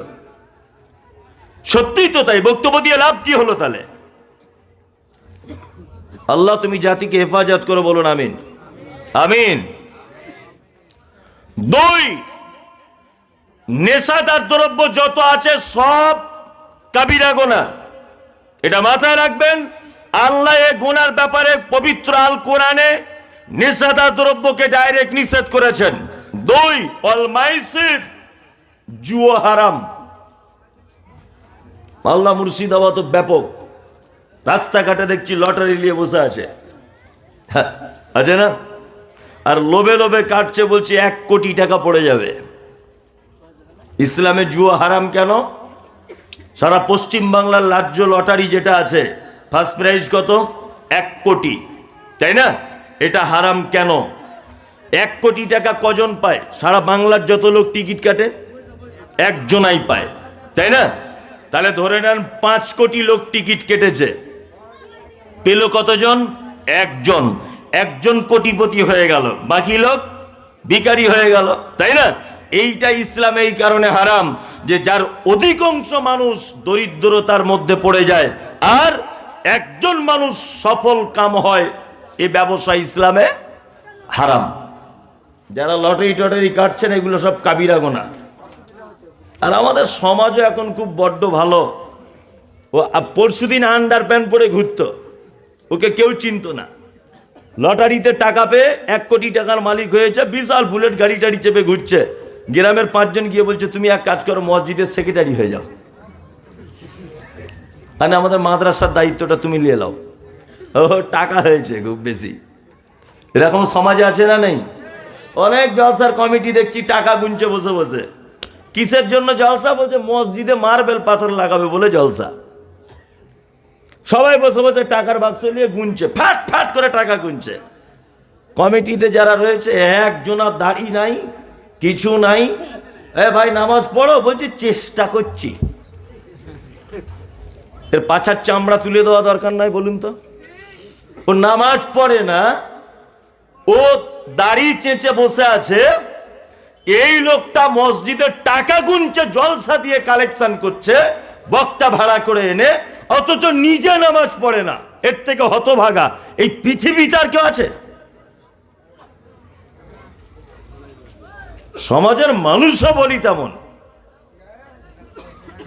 সত্যিই তো তাই, বক্তব্য দিয়ে লাভ কি হলো তাহলে? আল্লাহ তুমি জাতিকে হেফাজত করো, বলুন আমিন। আমিন। 2, নেশাদার দ্রব্য যত আছে সব কাবিরা গুনাহ, এটা মাথায় রাখবেন। আল্লাহ এই গুনার ব্যাপারে পবিত্র আল কোরআনে নেশাদার দ্রব্যকে ডাইরেক্ট নিষেধ করেছেন। 2 অল মাইসির, জুয়া হারাম। মালদা মুর্শিদাবাদ তো ব্যাপক, রাস্তাঘাটে দেখছি লটারি নিয়ে বসে আছে, আছে না? আর লোভে লোভে কাটছে, বলছে 1 কোটি টাকা পড়ে যাবে। ইসলামে জুয়া হারাম কেন? সারা পশ্চিম বাংলার রাজ্য লটারি যেটা আছে, ফার্স্ট প্রাইজ কত? 1 কোটি, তাই না? এটা হারাম কেন? 1 কোটি টাকা কজন পায়? সারা বাংলার যত লোক টিকিট কাটে একজনাই পায়, তাই না? তাহলে ধরে নেন 5 কোটি লোক টিকিট কেটেছে, পেল কতজন? একজন। একজন কোটিপতি হয়ে গেল, বাকি লোক ভিখারি হয়ে গেল, তাই না? এইটা ইসলামে এই কারণে হারাম যে যার অধিকাংশ মানুষ দরিদ্রতার মধ্যে পড়ে যায় আর একজন মানুষ সফল কাম হয়, এই ব্যবসা ইসলামে হারাম। যারা লটারি টটারি কাটছেন এগুলো সব কাবিরা গোনা। আর আমাদের সমাজও এখন খুব বড্ড ভালো। ও পরশুদিন আন্ডার প্যান্ট পরে ঘুরতো, ওকে কেউ চিনতো না। লটারিতে টাকা পেয়ে 1 কোটি টাকার মালিক হয়েছে, বিশাল বুলেট গাড়ি টাড়ি চেপে ঘুরছে। গ্রামের 5 জন গিয়ে বলছে তুমি এক কাজ করো, মসজিদের সেক্রেটারি হয়ে যাও, মানে আমাদের মাদ্রাসার দায়িত্বটা তুমি নিয়ে নাও। ও টাকা হয়েছে খুব বেশি। এরকম সমাজে আছে না নেই? অনেক জলসার কমিটি দেখছি টাকা গুনছে বসে বসে। কিসের জন্য জলসা? বলছে মসজিদে মার্বেল পাথর লাগাবে বলে জলসা। সবাই বসে বসে টাকার বাক্স নিয়ে গুনছে, ফাট ফাট করে টাকা গুনছে। কমিটিতে যারা রয়েছে একজনের দাড়ি নাই, কিছু নাই। এ ভাই নামাজ পড়ো, বলছে চেষ্টা করছি। এর পাছার চামড়া তুলে দেওয়া দরকার নাই বলুন তো? ও নামাজ পড়ে না, ও দাড়ি চেঁচে বসে আছে। এই লোকটা মসজিদে টাকা গুনছে, জলসা দিয়ে কালেকশন করছে, বক্তা ভাড়া করে এনে, অথচ নিজে নামাজ পড়ে না। এর থেকে হতভাগা এই পৃথিবীতে আর কেউ আছে? সমাজের মানুষও বলি তেমন।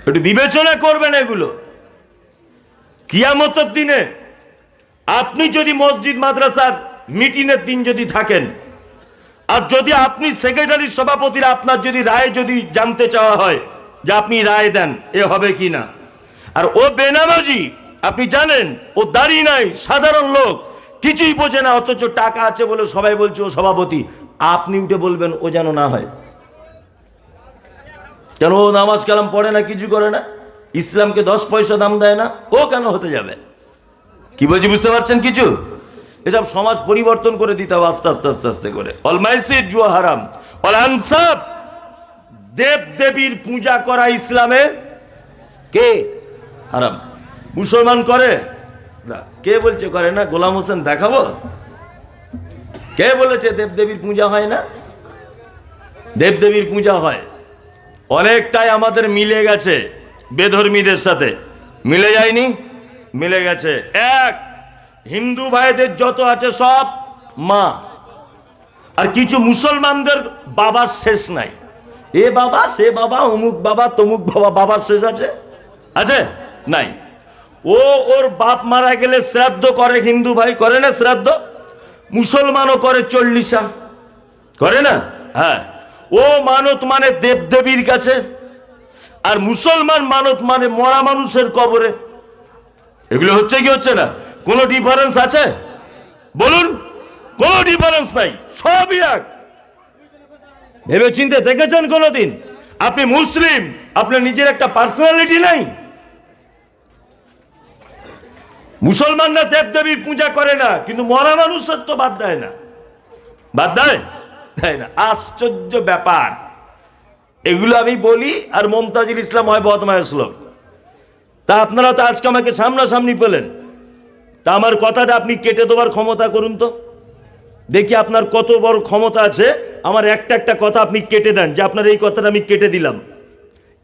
একটু বিবেচনা করবেন এগুলো। কিয়ামতের দিনে আপনি যদি মসজিদ মাদ্রাসার মিটিংয়ের দিন যদি থাকেন, আর যদি আপনি সেক্রেটারি সভাপতির আপনার যদি রায় যদি জানতে চাওয়া হয় যে আপনি রায় দেন এ হবে কি না, আর ও বেনামাজি, আপনি জানেন ও দাড়ি নাই, সাধারণ লোক, কিছুই বোঝে না, অথচ টাকা আছে বলে সবাই বলছে ও সভাপতি, আপনি উঠে বলবেন ও যেন না হয়? কেন? ও নামাজ কালাম পড়ে না, কিছু করে না, ইসলামকে 10 পয়সা দাম দেয় না, ও কেন হতে যাবে? কি বলছি বুঝতে পারছেন কিছু? এসব সমাজ পরিবর্তন করে দিতে হবে আস্তে আস্তে আস্তে আস্তে করে। অল মাইসির, জুয়া হারাম। অল আনসাব, দেব দেবীর পূজা করা ইসলামে কে হারাম? মুসলমান করে না? কে বলছে করে না? গোলাম হোসেন দেখাবো? কে বলেছে দেবদেবীর পূজা হয় না? দেবদেবীর পূজা হয়। অনেকটাই আমাদের মিলে গেছে বেধর্মীদের সাথে, মিলে যায়নি? মিলে গেছে। এক, হিন্দু ভাইদের যত আছে সব মা, আর কিছু মুসলমানদের বাবার শেষ নাই। এ বাবা, সে বাবা, অমুক বাবা, তমুক বাবা, বাবার শেষ আছে? আছে? নাই। ও ওর বাপ মারা গেলে শ্রাদ্ধ করে, হিন্দু ভাই করে না শ্রাদ্ধ? মুসলমানও করে 40 করে না? হ্যাঁ। ও মানত মানে দেবদেবীর কাছে, আর মুসলমান মানত মানে মরা মানুষের কবরে। এগুলো হচ্ছে কি হচ্ছে না? কোনো ডিফারেন্স আছে বলুন? কোনো ডিফারেন্স নাই, সবই এক। ভেবে চিন্তে দেখেছেন কোনোদিন? আপনি মুসলিম, আপনার নিজের একটা পার্সোনালিটি নাই? মুসলমানরা দেবদেবীর পূজা করে না, কিন্তু মরা মানুষের তো বাদ দেয় না। বাদ দেয়? দেয় না। আশ্চর্য ব্যাপার। এগুলো আমি বলি আর মমতাজুল ইসলাম হয় বদমায়েশ লোক। তা আপনারা তো আজকে আমাকে সামনাসামনি পেলেন, তা আমার কথাটা আপনি কেটে দেওয়ার ক্ষমতা করুন তো দেখি, আপনার কত বড় ক্ষমতা আছে। আমার একটা একটা কথা আপনি কেটে দেন, যে আপনার এই কথাটা আমি কেটে দিলাম।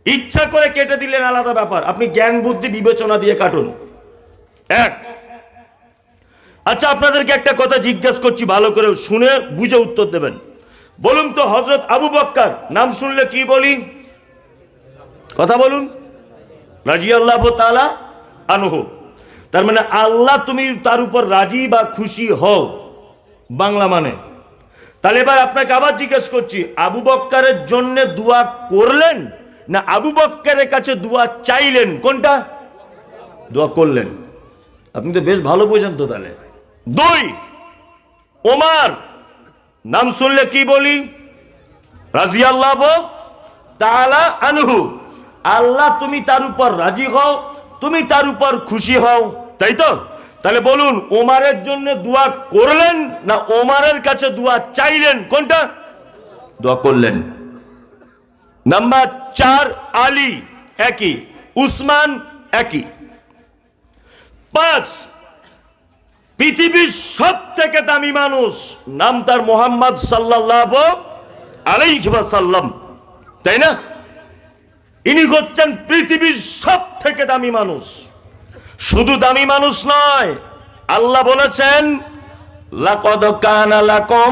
ইচ্ছা করে কেটে দিলেন আলাদা ব্যাপার, আপনি জ্ঞান বুদ্ধি বিবেচনা দিয়ে কাটুন। এক, আচ্ছা আপনাদেরকে একটা কথা জিজ্ঞেস করছি, ভালো করে শুনে বুঝে উত্তর দেবেন। বলুন তো, হযরত আবু বকর নাম শুনলে কি বলি? কথা বলুন। রাদিয়াল্লাহু তাআলা আনহু, তার মানে আল্লাহ তুমি তার উপর রাজি বা খুশি হও, বাংলা মানে। তাহলে এবার আপনাকে আবার জিজ্ঞেস করছি, আবু বক্কারের জন্য দোয়া করলেন না আবু বক্কারের কাছে দোয়া চাইলেন? কোনটা? দোয়া করলেন। আপনি তো বেশ ভালো বোঝেন তো। তাহলে 2, ওমর নাম শুনলে কি বলি? রাদিয়াল্লাহু তাআলা আনহু। আল্লাহ তুমি তার উপর রাজি হও, তুমি তার উপর খুশি হও, তাই তো? তাহলে বলুন, ওমরের জন্য দোয়া করলেন না ওমরের কাছে দোয়া চাইলেন? কোনটা? দোয়া করলেন। নাম্বার 4, আলী একই, উসমান একই। 5, পৃথিবীর সব থেকে দামি মানুষ, নাম তার মুহাম্মদ সাল্লাল্লাহু আলাইহি ওয়াসাল্লাম, তাই না? ইনি হচ্ছেন পৃথিবীর সব থেকে দামি মানুষ। শুধু দামি মানুষ নয়, আল্লাহ বলেছেন লাকাদ কানা লাকুম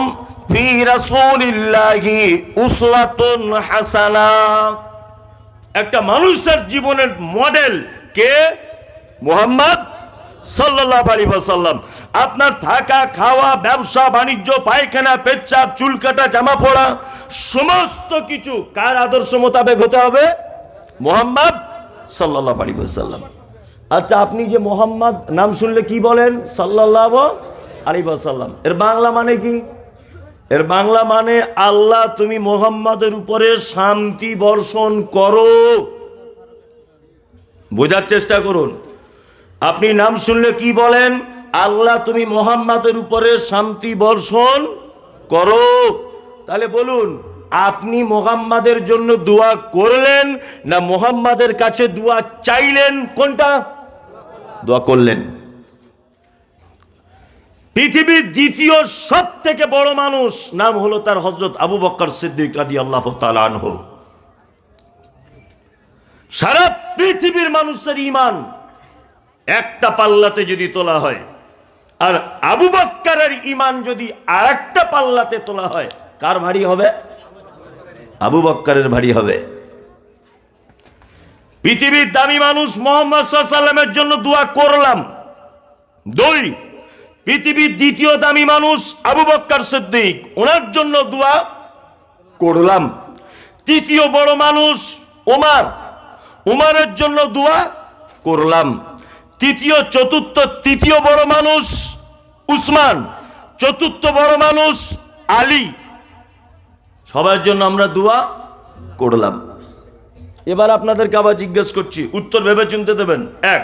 ফি রাসূলিল্লাহি উসওয়াতুন হাসানাহ। একটা মানুষের জীবনের মডেল কে? মুহাম্মদ সাল্লাল্লাহু আলাইহি ওয়াসাল্লাম। আপনার থাকা, খাওয়া, ব্যবসা বাণিজ্য, পায়খানা, পেচ্ছাপ, চুল কাটা, জামা পরা, সমস্ত কিছু কার আদর্শ মোতাবেক হতে হবে? মুহাম্মদ সাল্লাল্লাহু আলাইহি ওয়াসাল্লাম। আচ্ছা, আপনি যে মুহাম্মদ নাম শুনলে কি বলেন? সাল্লাল্লাহু আলাইহি ওয়াসাল্লাম। এর বাংলা মানে কি? এর বাংলা মানে, আল্লাহ তুমি মুহাম্মাদের উপরে শান্তি বর্ষণ করো। বোঝার চেষ্টা করুন। আপনি নাম শুনলে কি বলেন? আল্লাহ তুমি মুহাম্মাদের উপরে শান্তি বর্ষণ করো। তাহলে বলুন, আপনি মুহাম্মাদের জন্য দোয়া করলেন না মুহাম্মাদের কাছে দোয়া চাইলেন? কোনটা? দোয়া করলেন। পৃথিবীর দ্বিতীয় সব থেকে বড় মানুষ, নাম হলো তার হযরত আবু বকর সিদ্দিক রাদিয়াল্লাহু তাআলা আনহু। সারা পৃথিবীর মানুষের ঈমান একটা পাল্লাতে যদি তোলা হয়, আর আবু বকরের ঈমান যদি আরেকটা পাল্লাতে তোলা হয়, কার ভারী হবে? আবু বকরের ভারী হবে। পৃথিবীর দামি মানুষ মুহাম্মদ সাল্লাল্লাহু আলাইহি ওয়াসাল্লামের জন্য দোয়া করলাম। 2, পৃথিবীর দ্বিতীয় দামি মানুষ আবু বকর সিদ্দিক, ওনার জন্য দোয়া করলাম। তৃতীয় বড় মানুষ ওমর, ওমরের জন্য দোয়া করলাম। তৃতীয় বড় মানুষ উসমান, চতুর্থ বড় মানুষ আলী, সবার জন্য আমরা দোয়া করলাম। এবার আপনাদেরকে আবার জিজ্ঞেস করছি, উত্তর ভেবে চিনতে দেবেন। 1,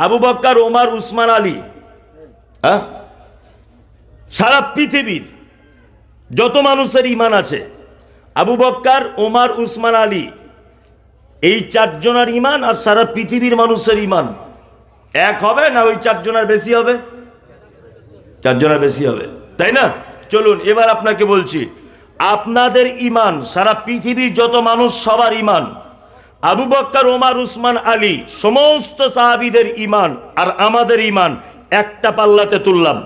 আবু বকর, ওমর, উসমান, আলী। সারা পৃথিবীর যত মানুষের ঈমান আছে, আবু বকর, ওমর, উসমান, আলী, এই 4 জনের ঈমান আর সারা পৃথিবীর মানুষের ঈমান এক হবে না ওই 4 জনের বেশি হবে? 4 জনের বেশি হবে, তাই না? চলুন এবার আপনাকে বলছি, আপনাদের ঈমান, সারা পৃথিবীর যত মানুষ সবার ঈমান, আবু বকর, ওমর, উসমান, আলী, সমস্ত সাহাবীদের ঈমান আর আমাদের ঈমান একটা পাল্লাতে তুললাম।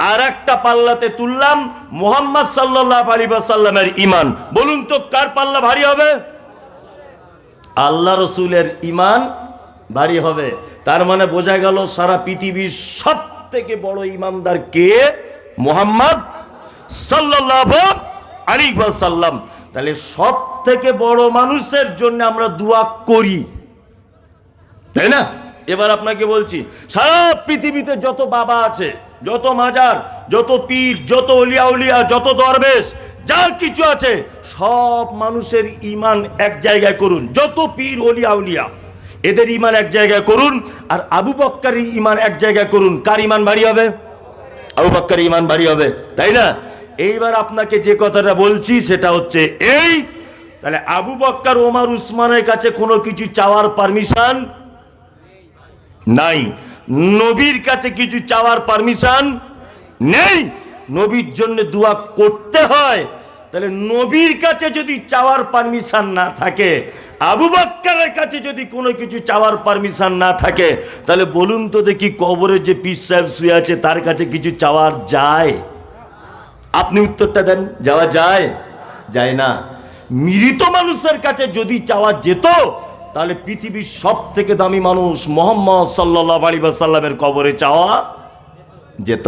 আর একটা পাল্লাতে তুললাম মুহাম্মদ সাল্লাল্লাহু আলাইহি ওয়াসাল্লামের ঈমান। বলুন তো কার পাল্লা ভারী হবে? আল্লাহ রসুলের ঈমান ভারী হবে। তার মানে বোঝা গেল সারা পৃথিবীর সব থেকে বড় ঈমানদার কে? মুহাম্মদ সাল্লাল্লাহু আলাইহি ওয়াসাল্লাম। তাহলে সব থেকে বড় মানুষের জন্য আমরা দোয়া করি, তাই না? এবার আপনাকে বলছি, সারা পৃথিবীতে যত বাবা আছে, যত মাজার, যত পীর, যত উলিয়া, যত দরবেশ, যা কিছু আছে, সব মানুষের ঈমান এক জায়গায় করুন। যত পীর, উলিয়া, এদের ঈমান এক জায়গায় করুন, আর আবু বকরের ঈমান এক জায়গায় করুন। কার ঈমান ভারী হবে? আবু বকরের ঈমান ভারী হবে, তাই না? এইবার আপনাকে যে কথাটা বলছি সেটা হচ্ছে এই, তাহলে আবু বকর, ওমর, উসমানের কাছে কোনো কিছু চাওয়ার পারমিশন নাই। নবীর কাছে কিছু চাওয়ার পারমিশন নেই। নবীর জন্য দোয়া করতে হয়। তাহলে নবীর কাছে যদি চাওয়ার পারমিশন না থাকে, আবু বকরের কাছে যদি কোনো কিছু চাওয়ার পারমিশন না থাকে, তাহলে বলুন তো দেখি, কবরে যে পীর সাহেব শুয়ে আছে তার কাছে কিছু চাওয়ার যায়? আপনি উত্তরটা দেন। যাওয়া যায়? যায় না। মৃত মানুষের কাছে যদি চাওয়া যেত, তাহলে পৃথিবীর সব থেকে দামি মানুষ মুহাম্মদ সাল্লাল্লাহু আলাইহি ওয়াসাল্লামের কবরে চাওয়া যেত।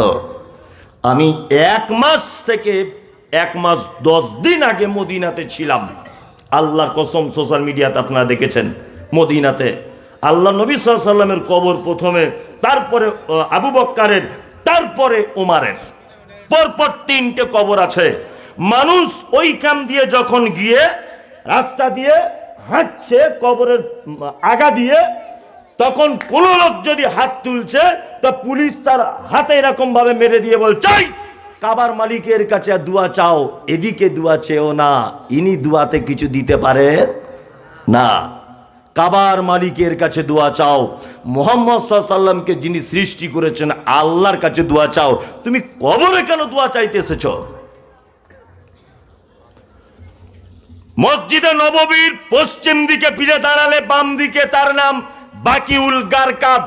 আমি 1 মাস থেকে 1 মাস 10 দিন আগে মদিনাতে ছিলাম। আল্লাহর কসম, সোশ্যাল মিডিয়াতে আপনারা দেখেছেন, মদিনাতে আল্লাহ নবী সাল্লাল্লাহু আলাইহি ওয়াসাল্লামের কবর প্রথমে, তারপরে আবু বকরের, তারপরে ওমরের, পরপর 3টে কবর আছে। মানুষ ওই কাম দিয়ে যখন গিয়ে রাস্তা দিয়ে হাঁটছে কবরের আগা দিয়ে, তখন কোন লোক যদি হাত তুলছে তা পুলিশ তার হাতে এরকম ভাবে মেরে দিয়ে বলছে, কাবার মালিকের কাছে দোয়া চাও, এদিকে দোয়া চেও না, ইনি দোয়াতে কিছু দিতে পারে না। কাবার মালিকের কাছে দোয়া চাও, মুহাম্মদ সাল্লাল্লাহু আলাইহি ওয়াসাল্লামকে যিনি সৃষ্টি করেছেন আল্লাহর কাছে দোয়া চাও। তুমি কবরে কেন দোয়া চাইতে এসেছো? মসজিদে নববীর পশ্চিম দিকে ফিরে দাঁড়ালে বাম দিকে তার নাম বাকিউল গারকাদ,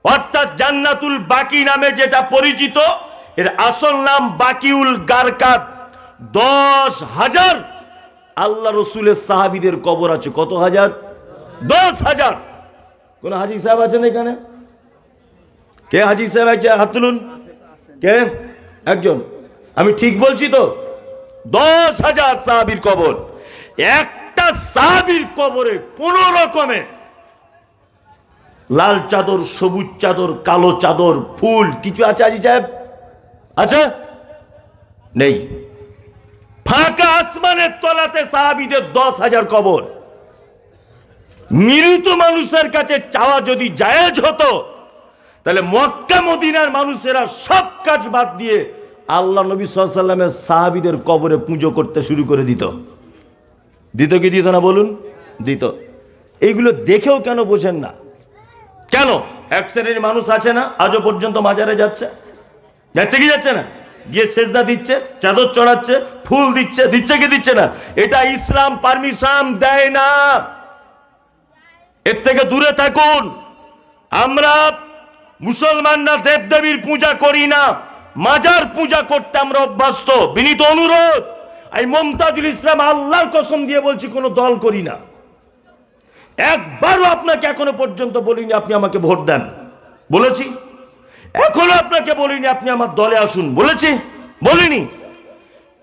অর্থাৎ জান্নাতুল বাকি নামে যেটা পরিচিত, এর আসল নাম বাকিউল গারকাদ। 10,000 আল্লাহ রসুলের সাহাবীদের কবর আছে। কত হাজার? 10,000। কোন হাজি সাহেব আছেন এখানে? কে হাজি সাহেব আছে? হাত তুলুন। কে? একজন। আমি ঠিক বলছি তো? 10,000 সাহাবীর কবর। একটা সাহাবীর কবরে কোন রকমে লাল চাদর, সবুজ চাদর, কালো চাদর, ফুল কিছু আছে হাজি সাহেব? আছে? নেই। ফাঁকা আসমানের তলাতে সাহাবীদের 10,000 কবর। মৃত মানুষের কাছে চাওয়া যদি জায়েজ হতো, তাহলে মক্কা মদিনার মানুষেরা সব কাজ বাদ দিয়ে আল্লাহ নবী সাল্লাল্লাহু আলাইহি ওয়াসাল্লামের সাহাবীদের কবরে পুজো করতে শুরু করে দিত। দিত কি দিত না বলুন? দিত। এইগুলো দেখেও কেন বোঝেন না? কেন? এক শ্রেণীর মানুষ আছে না, আজও পর্যন্ত মাজারে যাচ্ছে, যাচ্ছে কি যাচ্ছে না? গিয়ে সেজদা দিচ্ছে, চাদর চড়াচ্ছে, ফুল দিচ্ছে, দিচ্ছে কি দিচ্ছে না? এটা ইসলাম পারমিশন দেয় না। এর থেকে দূরে থাকুন। আমরা মুসলমানরা দেবদেবীর পূজা করি না, মাজার পূজা করতে আমরা অভ্যস্ত। বিনীত অনুরোধ, এই মুমতাজুল ইসলাম আল্লাহর কসম দিয়ে বলছি, কোনো দল করি না। একবারও আপনাকে এখনো পর্যন্ত বলিনি আপনি আমাকে ভোট দেন, বলেছি? এখনো আপনাকে বলিনি আপনি আমার দলে আসুন, বলেছি? বলিনি।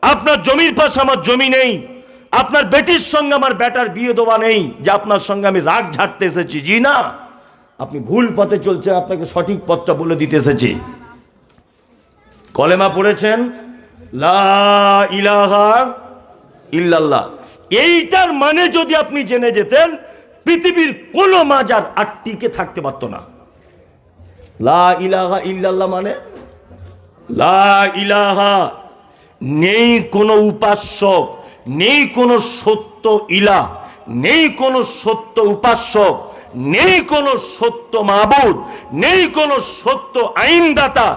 আপনার জমির পাশে আমার জমি নেই, আপনার বেটির সঙ্গে আমার বেটার বিয়ে দেওয়া নেই যে আপনার সঙ্গে আমি রাগ ঝাড়তে এসেছি। জি না, আপনি ভুল পথে চলছেন, আপনাকে সঠিক পথটা বলে দিতে এসেছি। কলেমা পড়েছেন লা ইলাহা ইল্লাল্লাহ, এইটার মানে যদি আপনি জেনে যেতেন, পৃথিবীর কোন মাজার আর টিকে থাকতে পারত না। লা ইলাহা ইল্লাল্লাহ মানে লা ইলাহা, নেই কোনো উপাস্যক, নেই কোনো সত্য ইলাহ, নেই কোনো সত্য উপাস্যক, নেই কোনো সত্য মাবুদ, নেই কোনো সত্য আইনদাতা,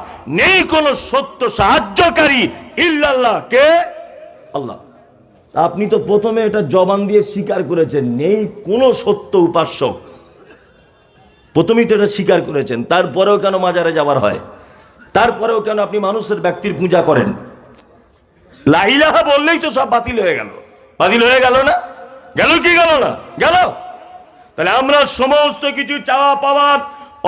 নেই কোনো সত্য সাহায্যকারী ইল্লাল্লাহ। কে? আল্লাহ। আপনি তো প্রথমে এটা জবান দিয়ে স্বীকার করেছেন, নেই কোনো সত্য উপাস্যক। প্রথমেই তো এটা স্বীকার করেছেন, তারপরেও কেন মাজারে যাবার হয়? তারপরেও কেন আপনি মানুষের ব্যক্তির পূজা করেন? লা ইলাহা বললেই তো সব বাতিল হয়ে গেল। বাতিল হয়ে গেল না? গেল কি গেল না? গেল। তাহলে আমরা সমস্ত কিছু চাওয়া পাওয়া,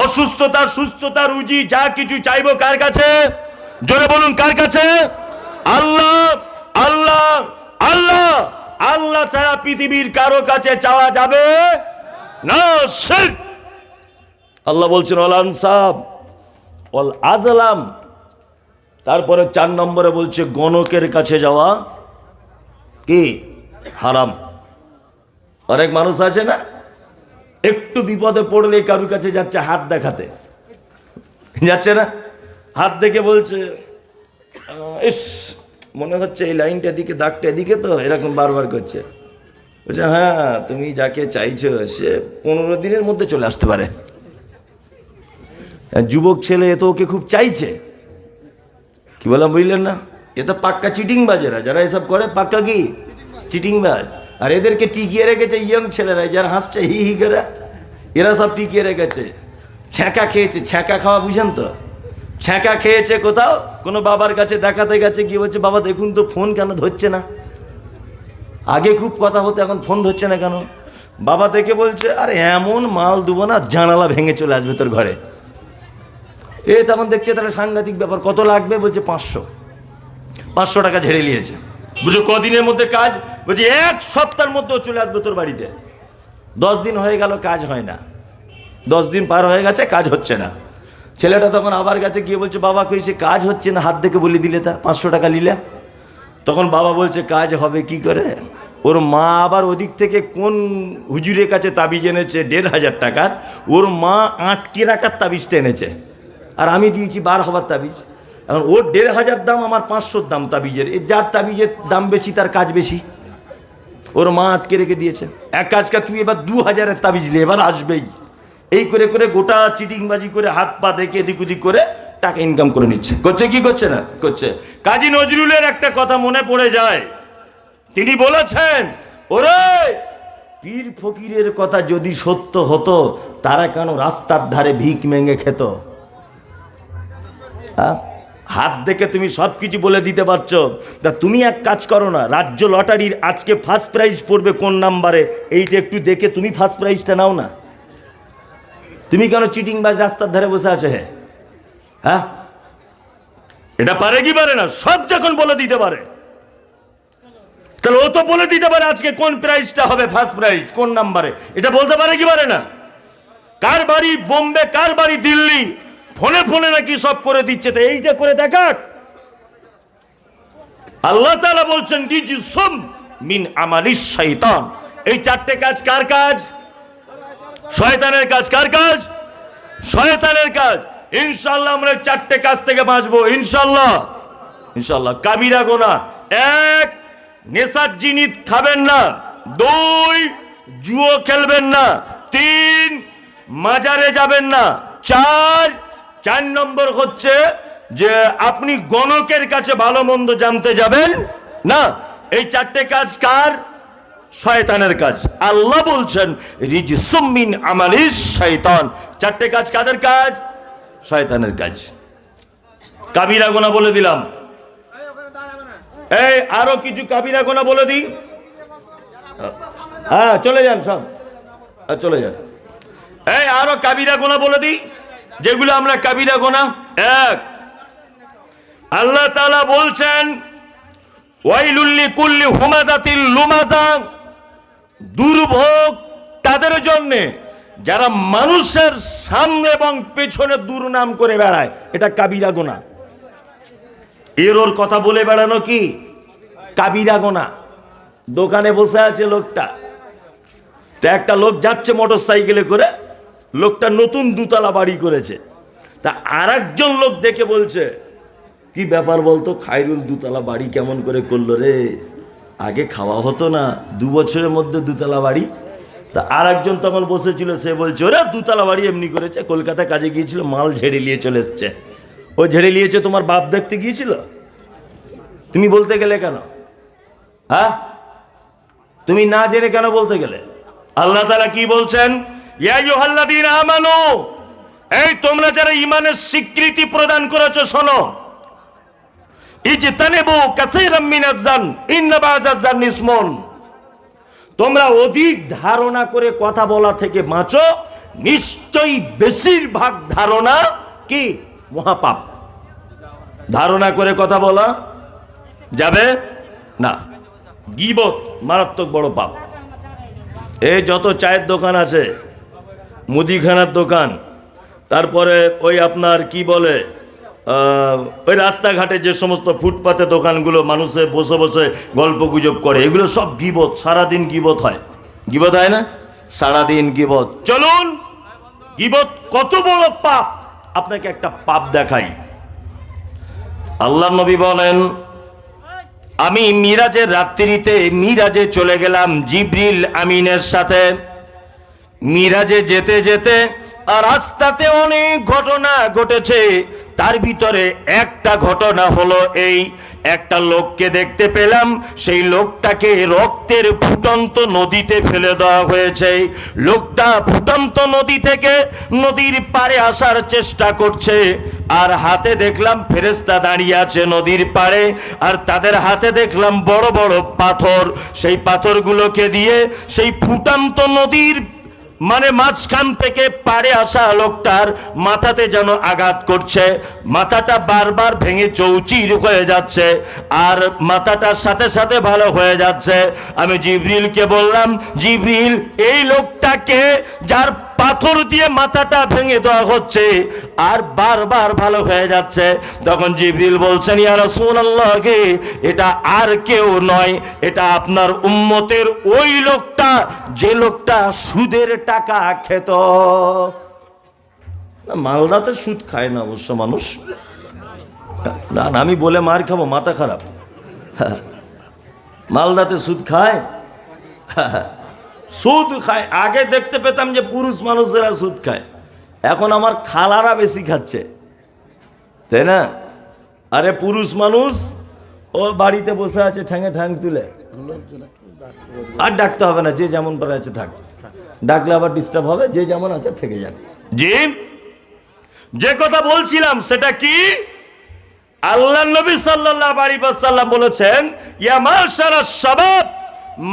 অসুস্থতা, সুস্থতা, রুজি, যা কিছু চাইবো কার কাছে? জোরে বলুন, কার কাছে? আল্লাহ, আল্লাহ, আল্লাহ। আল্লাহ ছাড়া পৃথিবীর কারো কাছে চাওয়া যাবে না। শিরক। আল্লাহ বলছেন ওয়াল আনসাব ওয়াল আজলাম। তারপরে 4 নম্বরে বলছে গণকের কাছে যাওয়া কি? হারাম। অনেক মানুষ আছে না, একটু বিপদে পড়লে কারুর কাছে যাচ্ছে হাত দেখাতে, যাচ্ছে না? হাত দেখে বলছে ইস, মনে হচ্ছে এই লাইনটা দিকে, দাগটা এদিকে, তো এরকম বারবার করছে। বলছে হ্যাঁ, তুমি যাকে চাইছো সে 15 দিনের মধ্যে চলে আসতে পারে। যুবক ছেলে এ তো ওকে খুব চাইছে। কি বললাম বুঝলেন না? এ তো পাক্কা চিটিংবাজেরা, যারা এসব করে পাক্কা কি চিটিংবাজ। আর এদেরকে টিকিয়ে রেখেছে ইয়ং ছেলেরা, যারা হাসছে হি হি করে, এরা সব টিকিয়ে রেখেছে। ছ্যাঁকা খেয়েছে, ছ্যাঁকা খাওয়া বুঝেন তো? ছ্যাঁকা খেয়েছে কোথাও, কোনো বাবার কাছে দেখাতে গেছে, গিয়ে বলছে বাবা দেখুন তো ফোন কেন ধরছে না, আগে খুব কথা হতো এখন ফোন ধরছে না কেন? বাবা দেখে বলছে আরে এমন মাল দেবো না জানালা ভেঙে চলে আসবে তোর ঘরে। এ তখন দেখছে তাহলে সাংঘাতিক ব্যাপার, কত লাগবে? বলছে 500 টাকা ঝেড়ে নিয়েছে। বুঝো কদিনের মধ্যে কাজ? বলছে 1 সপ্তাহের মধ্যেও চলে আসবে তোর বাড়িতে। 10 দিন হয়ে গেল, কাজ হয় না। 10 দিন পার হয়ে গেছে, কাজ হচ্ছে না। ছেলেটা তখন আবার গেছে, গিয়ে বলছে বাবা কই সে কাজ হচ্ছে না, হাত দেখে বলে দিলে তা 500 টাকা নিলে। তখন বাবা বলছে কাজ হবে কি করে? ওর মা আবার ওদিক থেকে কোন হুজুরের কাছে তাবিজ এনেছে 1500 টাকার, ওর মা আটকে রাখার তাবিজটা এনেছে, আর আমি দিয়েছি 12 হবার তাবিজ। এখন ওর 1500 দাম, আমার 500 দাম তাবিজের। যার তাবিজের দাম বেশি তার কাজ বেশি। ওর মা আটকে রেখে দিয়েছে। এক কাজ কর, তুই এবার 2000-এর তাবিজ লে, এবার আসবেই। এই করে করে গোটা চিটিংবাজি করে হাত পা দেখে এদিক ওদিক করে টাকা ইনকাম করে নিচ্ছে। করছে কি করছে না? করছে। কাজী নজরুলের একটা কথা মনে পড়ে যায়, তিনি বলেছেন, ওরে পীর ফকিরের কথা যদি সত্য হতো, তারা কেন রাস্তার ধারে ভিক মেঙে খেত? হাত দেখে তুমি সবকিছু বলে দিতে পারছো, তা তুমি এক কাজ করো না, রাজ্য লটারির আজকে ফার্স্ট প্রাইজ পড়বে কোন নাম্বারে, এইটা একটু দেখে তুমি ফার্স্ট প্রাইজটা নাও না। তুমি কেন চিটিংবাজ রাস্তার ধারে বসে আছো? হ্যাঁ, এটা পারে কি পারে না? সব যখন বলে দিতে পারে, তাহলে ও তো বলে দিতে পারে আজকে কোন প্রাইজটা হবে, ফার্স্ট প্রাইজ কোন নাম্বারে। এটা বলতে পারে কি পারে না? কার বাড়ি বোম্বে, কার বাড়ি দিল্লি, ফোনে ফোনে নাকি সব করে দিচ্ছে, তো এইটা করে দেখাক। আল্লাহ তাআলা বলছেন রিজসুম মিন আমালিশ শাইতান। এই 4টে কাজ কার কাজ? শয়তানের কাজ। কার কাজ? শয়তানের কাজ। ইনশাআল্লাহ আমরা 4টে কাজ থেকে বাঁচবো, ইনশাআল্লাহ। ইনশাআল্লাহ। কাবিরা গুনাহ: 1 নেশার জিনিস খাবেন না, 2 জুয়ো খেলবেন না, 3 মাজারে যাবেন না, 4 নম্বর হচ্ছে যে আপনি গণকের কাছে ভালো মন্দ জানতে যাবেন না। এই 4টে কাজ কার? শয়তানের কাজ। আল্লাহ বলছেন রিজসুম মিন আমালিশ শাইতান। 4টে কাজ কাদের কাজ? শয়তানের কাজ। কাবিরা গুনাহ বলে দিলাম। এই আরো কিছু কাবিরা গুনাহ বলে দিই। হ্যাঁ চলে যান সব, চলে যান। এই আরো কাবিরা গুনাহ বলে দিই, যেগুলো আমরা কাবিরা গুনাহ। 1, আল্লাহ তাআলা বলছেন ওয়াইলুল লিকুল্লি হুমাযাতিল লুমাযা। দুর্ভোগ তাদের জন্য যারা মানুষের সামনে এবং পেছনে দুর্নাম করে বেড়ায়, এটা কাবিরা গুনাহ। এর ওর কথা বলে বেড়ানো কি কাবিরা গুনাহ। দোকানে বসে আছে লোকটা, তো একটা লোক যাচ্ছে মোটর সাইকেলে করে, লোকটা নতুন 2 তলা বাড়ি করেছে। তা আরেকজন লোক দেখে বলছে, কি ব্যাপার বলতো, খায়রুল 2 তলা বাড়ি কেমন করে করলো রে, আগে খাওয়া হতো না, 2 বছরের মধ্যে 2 তলা বাড়ি। তা আরেকজন তখন বসেছিল, সে বলছে ওরা 2 তলা বাড়ি এমনি করেছে, কলকাতা কাজে গিয়েছিল, মাল ঝেড়ে নিয়ে চলে এসছে। ও ঝেড়ে নিয়েছে, তোমার বাপ দেখতে গিয়েছিল, তুমি বলতে গেলে কেন? হ্যাঁ, তুমি না জেনে কেন বলতে গেলে? আল্লাহ তাআলা কি বলছেন? ইয়া আইয়ুহাল্লাযীনা আমানু, এই তোমরা যারা ঈমানের স্বীকৃতি প্রদান করেছো, শোনো। ইজতানিবু কাসীরাম মিনাজ জান ইন্না বাযাজ জান্নি ইসমুন। তোমরা অধিক ধারণা করে কথা বলা থেকে বাঁচো, নিশ্চয়ই বেশিরভাগ ধারণা কি মহাপাপ। ধারণা করে কথা বলা যাবে না। গীবত মারাত্মক বড় পাপ। এই যত চায়ের দোকান আছে, মুদিখানার দোকান, তারপরে ওই আপনার কি বলে ওই রাস্তাঘাটে যে সমস্ত ফুটপাতে দোকানগুলো, মানুষে বসে বসে গল্প গুজব করে, এগুলো সব গীবত। সারাদিন গীবত হয়। গীবত হয় না? সারাদিন গীবত। চলুন, গীবত কত বড় পাপ আপনাকে একটা পাপ দেখাই। আল্লাহ নবী বলেন, আমি মিরাজের রাত্রিতে মিরাজে চলে গেলাম জিবরিল আমিনের সাথে। মিরাজে যেতে যেতে রাস্তাতে অনেক ঘটনা ঘটেছে। তার ভিতরে একটা ঘটনা হলো এই, একটা লোককে দেখতে পেলাম, সেই লোকটাকে রক্তের ফুটন্ত নদীতে ফেলে দেওয়া হয়েছে। লোকটা ফুটন্ত নদী থেকে নদীর পাড়ে আসার চেষ্টা করছে, আর হাতে দেখলাম ফেরেশতা দাঁড়িয়ে আছে নদীর পাড়ে, আর তাদের হাতে দেখলাম বড় বড় পাথর। সেই পাথরগুলোকে দিয়ে সেই ফুটন্ত নদীর মানে মাঝখান থেকে পাড়ে আসা লোকটার মাথাতে যেন আঘাত করছে, মাথাটা বারবার ভেঙে চৌচির হয়ে যাচ্ছে, আর মাথাটার সাথে সাথে ভালো হয়ে যাচ্ছে। আমি জিবরিলকে বললাম, জিবরিল, এই লোকটাকে যার পাথর দিয়ে মাথাটা ভেঙে দেওয়া হচ্ছে আর বারবার ভালো হয়ে যাচ্ছে, তখন জিবরিল বলছেন, ইয়া রাসূলুল্লাহ, এটা আর কেউ নয়, এটা আপনার উম্মতের ওই লোকটা যে লোকটা সুদের টাকা খেত। মালদাতে সুদ খায় না অবশ্য মানুষ, না আমি বলে মার খাবো, মাথা খারাপ। মালদাতে সুদ খায়, সুদ খায়। আগে দেখতে পেতাম যে পুরুষ মানুষেরা সুদ খায়, এখন আমার খালারা বেশি খাচ্ছে, তাই না? আরে পুরুষ মানুষ ও বাড়িতে বসে আছে ঠ্যাঙে ঠ্যাং তুলে, আর ডাকতে হবে না, যে যেমন পরে আছে থাক, ডাকলে আবার ডিস্টার্ব হবে, যে যেমন আছে থেকে যান। জি, যে কথা বলছিলাম সেটা কি, আল্লাহ নবী সাল্লাল্লাহু আলাইহি ওয়াসাল্লাম বলেছেন, ইয়া মাশারাশ শাবাব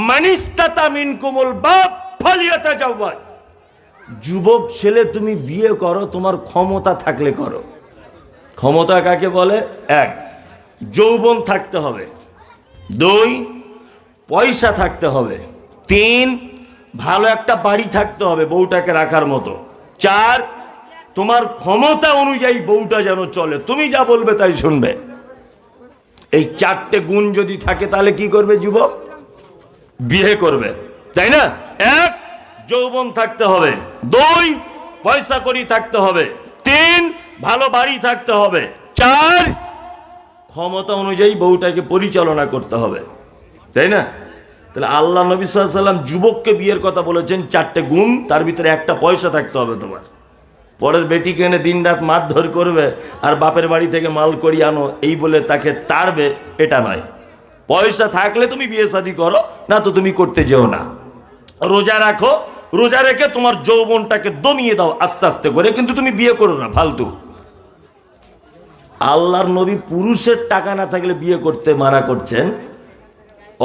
মান ইসতাতা মিনকুমুল বাব ফালিয়াতাজাওয়াজ। যুবক ছেলে, তুমি বিয়ে করো তোমার ক্ষমতা থাকলে করো। ক্ষমতা কাকে বলে? এক, যৌবন থাকতে হবে। দুই, পয়সা থাকতে হবে। তিন, ভালো একটা বাড়ি থাকতে হবে বউটাকে রাখার মতো। চার, তোমার ক্ষমতা অনুযায়ী বউটা যেন চলে, তুমি যা বলবে তাই শুনবে। এই চারটে গুণ যদি থাকে তাহলে কি করবে যুবক? বিয়ে করবে, তাই না? এক, যৌবন থাকতে হবে। দুই, পয়সা কড়ি থাকতে হবে। তিন, ভালো বাড়ি থাকতে হবে। চার, ক্ষমতা অনুযায়ী বউটাকে পরিচালনা করতে হবে, তাই না? তাহলে আল্লাহ নবী সাল্লাল্লাহু আলাইহি ওয়াসাল্লাম যুবককে বিয়ের কথা বলেছেন, চারটে গুণ, তার ভিতরে একটা পয়সা থাকতে হবে তোমার। পরের বেটিকে এনে দিন রাত মারধর করবে আর বাপের বাড়ি থেকে মাল করি আনো এই বলে তাকে তাড়বে, এটা নয়। পয়সা থাকলে তুমি বিয়ে শাদী করো, না তো তুমি করতে যেও না। রোজা রাখো, রোজা রেখে তোমার যৌবনটাকে দমিয়ে দাও আস্তে আস্তে করে, কিন্তু তুমি বিয়ে করো না ফালতু। আল্লাহর নবী পুরুষের টাকা না থাকলে বিয়ে করতে মানা করছেন,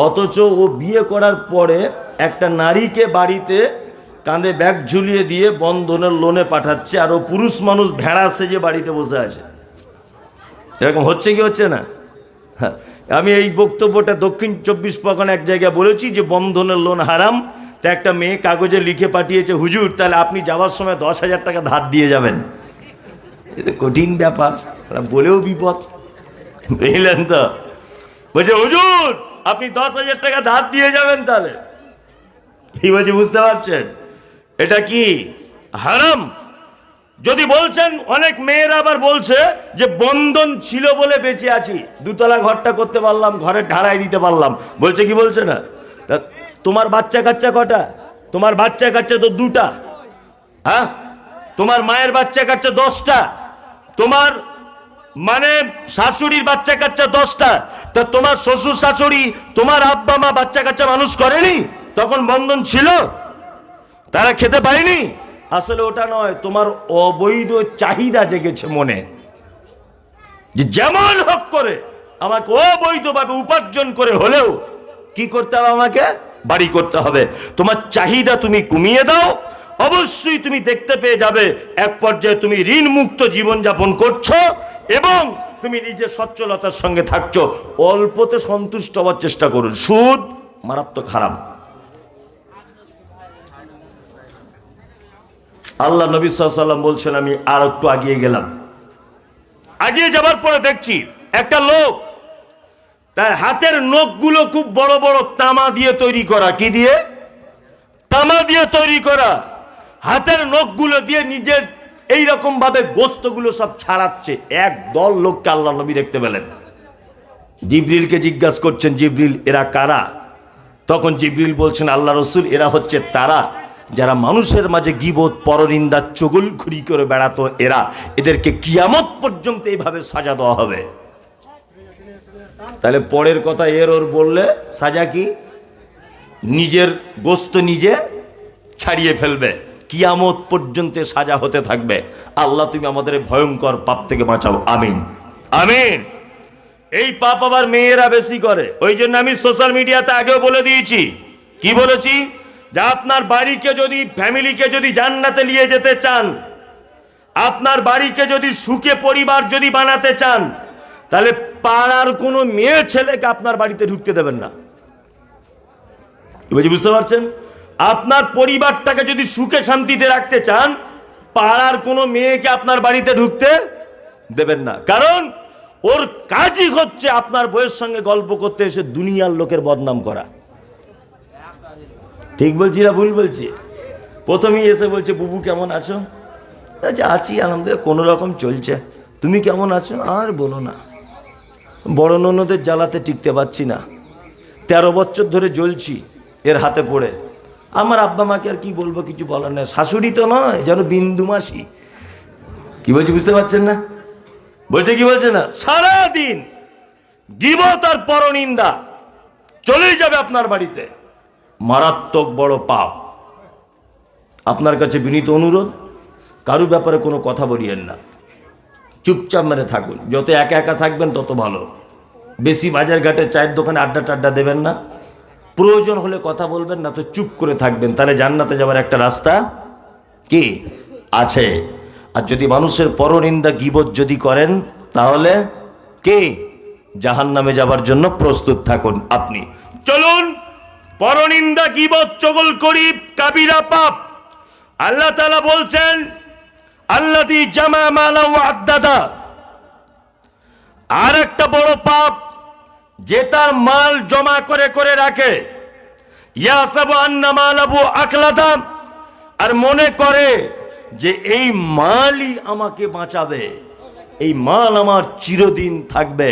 অথচ ও বিয়ে করার পরে একটা নারীকে বাড়িতে কাঁধে ব্যাগ ঝুলিয়ে দিয়ে বন্ধনের লোনে পাঠাচ্ছে, আর ও পুরুষ মানুষ ভেড়া সেজে বাড়িতে বসে আছে। এরকম হচ্ছে কি হচ্ছে না? হ্যাঁ, আমি এই বক্তব্যটা দক্ষিণ 24 পরগনা এক জায়গায় বলেছি যে বন্ধনের লোন হারাম। তা একটা মেয়ে কাগজে লিখে পাঠিয়েছে, হুজুর তাহলে আপনি যাওয়ার সময় 10,000 টাকা ধার দিয়ে যাবেন। এটা কঠিন ব্যাপার, বলেও বিপদ, বুঝলেন তো? বলছে হুজুর আপনি 10,000 টাকা ধার দিয়ে যাবেন, তাহলে কি বলছি বুঝতে পারছেন? এটা কি হারাম? যদি বলছেন, অনেক মেয়েরা আবার বলছে যে বন্ধন ছিল বলে বেঁচে আছি, দুতলা ঘরটা করতে পারলাম, ঘরে ঢালাই দিতে পারলাম। বলছে কি বলছে না? তোমার বাচ্চা কাচ্চা কটা? তোমার বাচ্চা কাচ্চা তো দুটা। হ্যাঁ, তোমার মায়ের বাচ্চা কাচ্চা 10টা, তোমার মানে শাশুড়ির বাচ্চা কাচ্চা 10টা। তা তোমার শ্বশুর শাশুড়ি, তোমার আব্বা মা বাচ্চা কাচ্চা মানুষ করেনি? তখন বন্ধন ছিল, তারা খেতে পায়নি? আসলে ওটা নয়, তোমার অবৈধ চাহিদা জেগেছে মনে, যে যেমন হোক করে আমাকে অবৈধভাবে উপার্জন করে হলেও কি করতে হবে, আমাকে বাড়ি করতে হবে। তোমার চাহিদা তুমি কমিয়ে দাও, অবশ্যই তুমি দেখতে পেয়ে যাবে এক পর্যায়ে তুমি ঋণ মুক্ত জীবনযাপন করছো এবং তুমি নিজের সচ্ছলতার সঙ্গে থাকছো। অল্পতে সন্তুষ্ট হওয়ার চেষ্টা করুন। সুদ মারাত্মক হারাম। আল্লাহ নবী সাল্লাল্লাহু আলাইহি ওয়াসাল্লাম বলছেন, আমি আর একটু আগিয়ে গেলাম, আগিয়ে যাবার পরে দেখছি একটা লোক, তার হাতের নখগুলো খুব বড় বড় তামা দিয়ে তৈরি করা। কি দিয়ে? তামা দিয়ে তৈরি করা। হাতের নখগুলো দিয়ে নিজের এইরকম ভাবে গোস্তগুলো সব ছাড়াচ্ছে। এক দল লোককে আল্লাহ নবী দেখতে পেলেন। জিবরিলকে জিজ্ঞাসা করছেন, জিবরিল এরা কারা? তখন জিবরিল বলছেন, আল্লাহ রসুল এরা হচ্ছে তারা যারা মানুষের মাঝে গীবত পরনিন্দা চগলখড়ি করে বেড়াতো। এদেরকে কিয়ামত পর্যন্ত এইভাবে সাজা দেওয়া হবে। তাহলে পরের কথা এর ওর বললে সাজা কি? নিজের গোস্ত নিজে ছাড়িয়ে ফেলবে, কিয়ামত পর্যন্ত সাজা হতে থাকবে। আল্লাহ তুমি আমাদের ভয়ঙ্কর পাপ থেকে বাঁচাও, আমিন আমিন। এই পাপ আবার মেয়েরা বেশি করে, ওই জন্য আমি সোশ্যাল মিডিয়াতে আগেও বলে দিয়েছি। কি বলেছি? যে আপনার বাড়িকে যদি, ফ্যামিলিকে যদি জান্নাতে নিয়ে যেতে চান, আপনার বাড়িকে যদি সুখে পরিবার যদি বানাতে চান, তাহলে পাড়ার কোনো মেয়ে ছেলেকে আপনার বাড়িতে ঢুকতে দেবেন না। বুঝতে পারছেন? আপনার পরিবারটাকে যদি সুখে শান্তিতে রাখতে চান, পাড়ার কোনো মেয়েকে আপনার বাড়িতে ঢুকতে দেবেন না। কারণ ওর কাজই হচ্ছে আপনার বউয়ের সঙ্গে গল্প করতে এসে দুনিয়ার লোকের বদনাম করা। ঠিক বলছি না ভুল বলছি? প্রথমেই এসে বলছে, বুবু কেমন আছো? আচ্ছা, আছি আলহামদুলিল্লাহ, কোনো রকম চলছে। তুমি কেমন আছো? আর বলো না, বড় ননদের জ্বালাতে টিকতে পারছি না, 13 বছর ধরে জ্বলছি এর হাতে পড়ে। আমার আব্বা মাকে আর কি বলবো, কিছু বলার নেই। শাশুড়ি তো নয়, যেন বিন্দু মাসি। কি বলছি বুঝতে পারছেন না? বলছে কি বলছে না, সারাদিন গীবত আর পরনিন্দা চলেই যাবে আপনার বাড়িতে। মারাত্মক বড় পাপ। আপনার কাছে বিনীত অনুরোধ, কারো ব্যাপারে কোনো কথা বলিয়েন না, চুপচাপ মেরে থাকুন। যত একা একা থাকবেন তত ভালো। বেশি বাজার ঘাটে, চায়ের দোকানে আড্ডা টাড্ডা দেবেন না। প্রয়োজন হলে কথা বলবেন, না তো চুপ করে থাকবেন। তাহলে জান্নাতে যাওয়ার একটা রাস্তা কি আছে। আর যদি মানুষের পরনিন্দা গীবত যদি করেন, তাহলে কি জাহান্নামে যাবার জন্য প্রস্তুত থাকুন আপনি। চলুন, পরনিন্দা গীবত চগলখড়ি কাবিরা পাপ। আল্লাহ তাআলা বলছেন, আল্লাযী জামা মালা ওয়া আদ্দাদা। আর একটা বড় পাপ, যে তার মাল জমা করে করে রাখে। ইয়াসাবু আন্না মালাহু আকলাদা, আর মনে করে যে এই মালই আমাকে বাঁচাবে, এই মাল আমার চিরদিন থাকবে।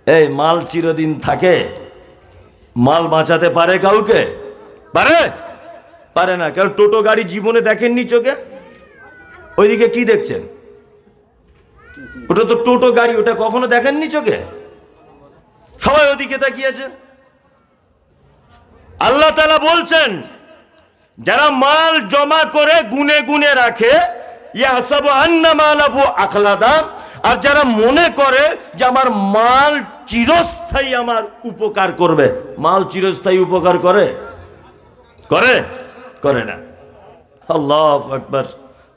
এই মাল চিরদিন থাকে? মাল বাঁচাতে পারে কাউকে? পারে? পারে না। কারণ টোটো গাড়ি জীবনে দেখেননি চোখে? ওইদিকে কি দেখছেন? ওটা তো টোটো গাড়ি, ওটা কখনো দেখেননি চোখে? সবাই ওদিকে তাকিয়েছে। আল্লাহ তাআলা বলছেন, যারা মাল জমা করে গুনে গুনে রাখে, ইয়াহসাবু আন্না মালাহু আখলাদা, আর যারা মনে করে যে আমার মাল চিরস্থায়ী আমার উপকার করবে। মাল চিরস্থায়ী উপকার করে? করে? করে না। আল্লাহু আকবার।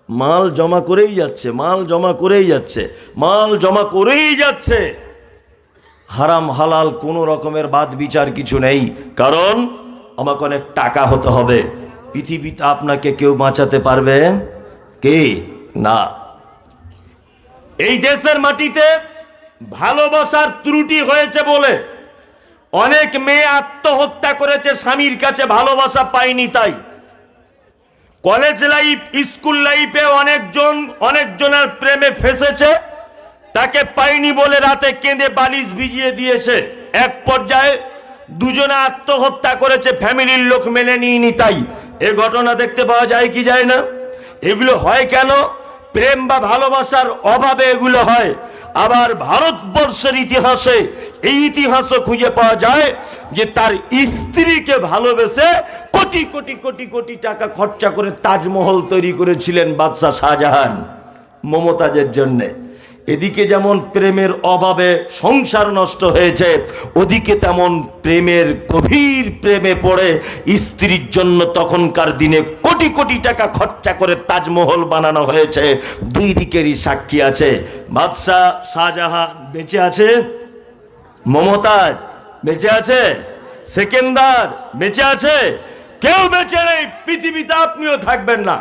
মাল জমা করেই যাচ্ছে, মাল জমা করেই যাচ্ছে, মাল জমা করেই যাচ্ছে। হারাম হালাল কোনো রকমের বাদ বিচার কিছু নেই। কারণ আমাকে অনেক টাকা হতে হবে। পৃথিবীতে আপনাকে কেউ বাঁচাতে পারবে কি না। এই দেশের মাটিতে ভালোবাসার ত্রুটি হয়েছে বলে অনেক মেয়ে আত্মহত্যা করেছে, স্বামীর কাছে ভালোবাসা পায়নি। তাই কলেজ লাইফ, স্কুল লাইফে অনেকজনের প্রেমে ফেসেছে, তাকে পায়নি বলে রাতে কেঁদে বালিশ ভিজিয়ে দিয়েছে। এক পর্যায়ে দুজনে আত্মহত্যা করেছে, ফ্যামিলির লোক মেনে নিয়নি। তাই এ ঘটনা দেখতে পাওয়া যায় কি যায় না? এগুলো হয় কেন? প্রেম বা ভালোবাসার অভাবে এগুলো হয়। আবার ভারতবর্ষের ইতিহাসে এই ইতিহাসও খুঁজে পাওয়া যায় যে তার স্ত্রীকে ভালোবেসে কোটি কোটি কোটি কোটি টাকা খরচা করে তাজমহল তৈরি করেছিলেন বাদশাহ শাহজাহান মমতাজের জন্যে। এদিকে যেমন প্রেমের অভাবে সংসার নষ্ট হয়েছে, ওদিকে তেমন প্রেমের গভীর প্রেমে পড়ে স্ত্রীর জন্য তখনকার দিনে কোটি কোটি টাকা খরচা করে তাজমহল বানানো হয়েছে। দুই দিকেরই সাক্ষী আছে। বাদশাহ শাহজাহান বেঁচে আছে, মমতাজ বেঁচে আছে, সেকেন্দার বেঁচে আছে, কেউ বেঁচে নেই। পৃথিবীতে আপনিও থাকবেন না।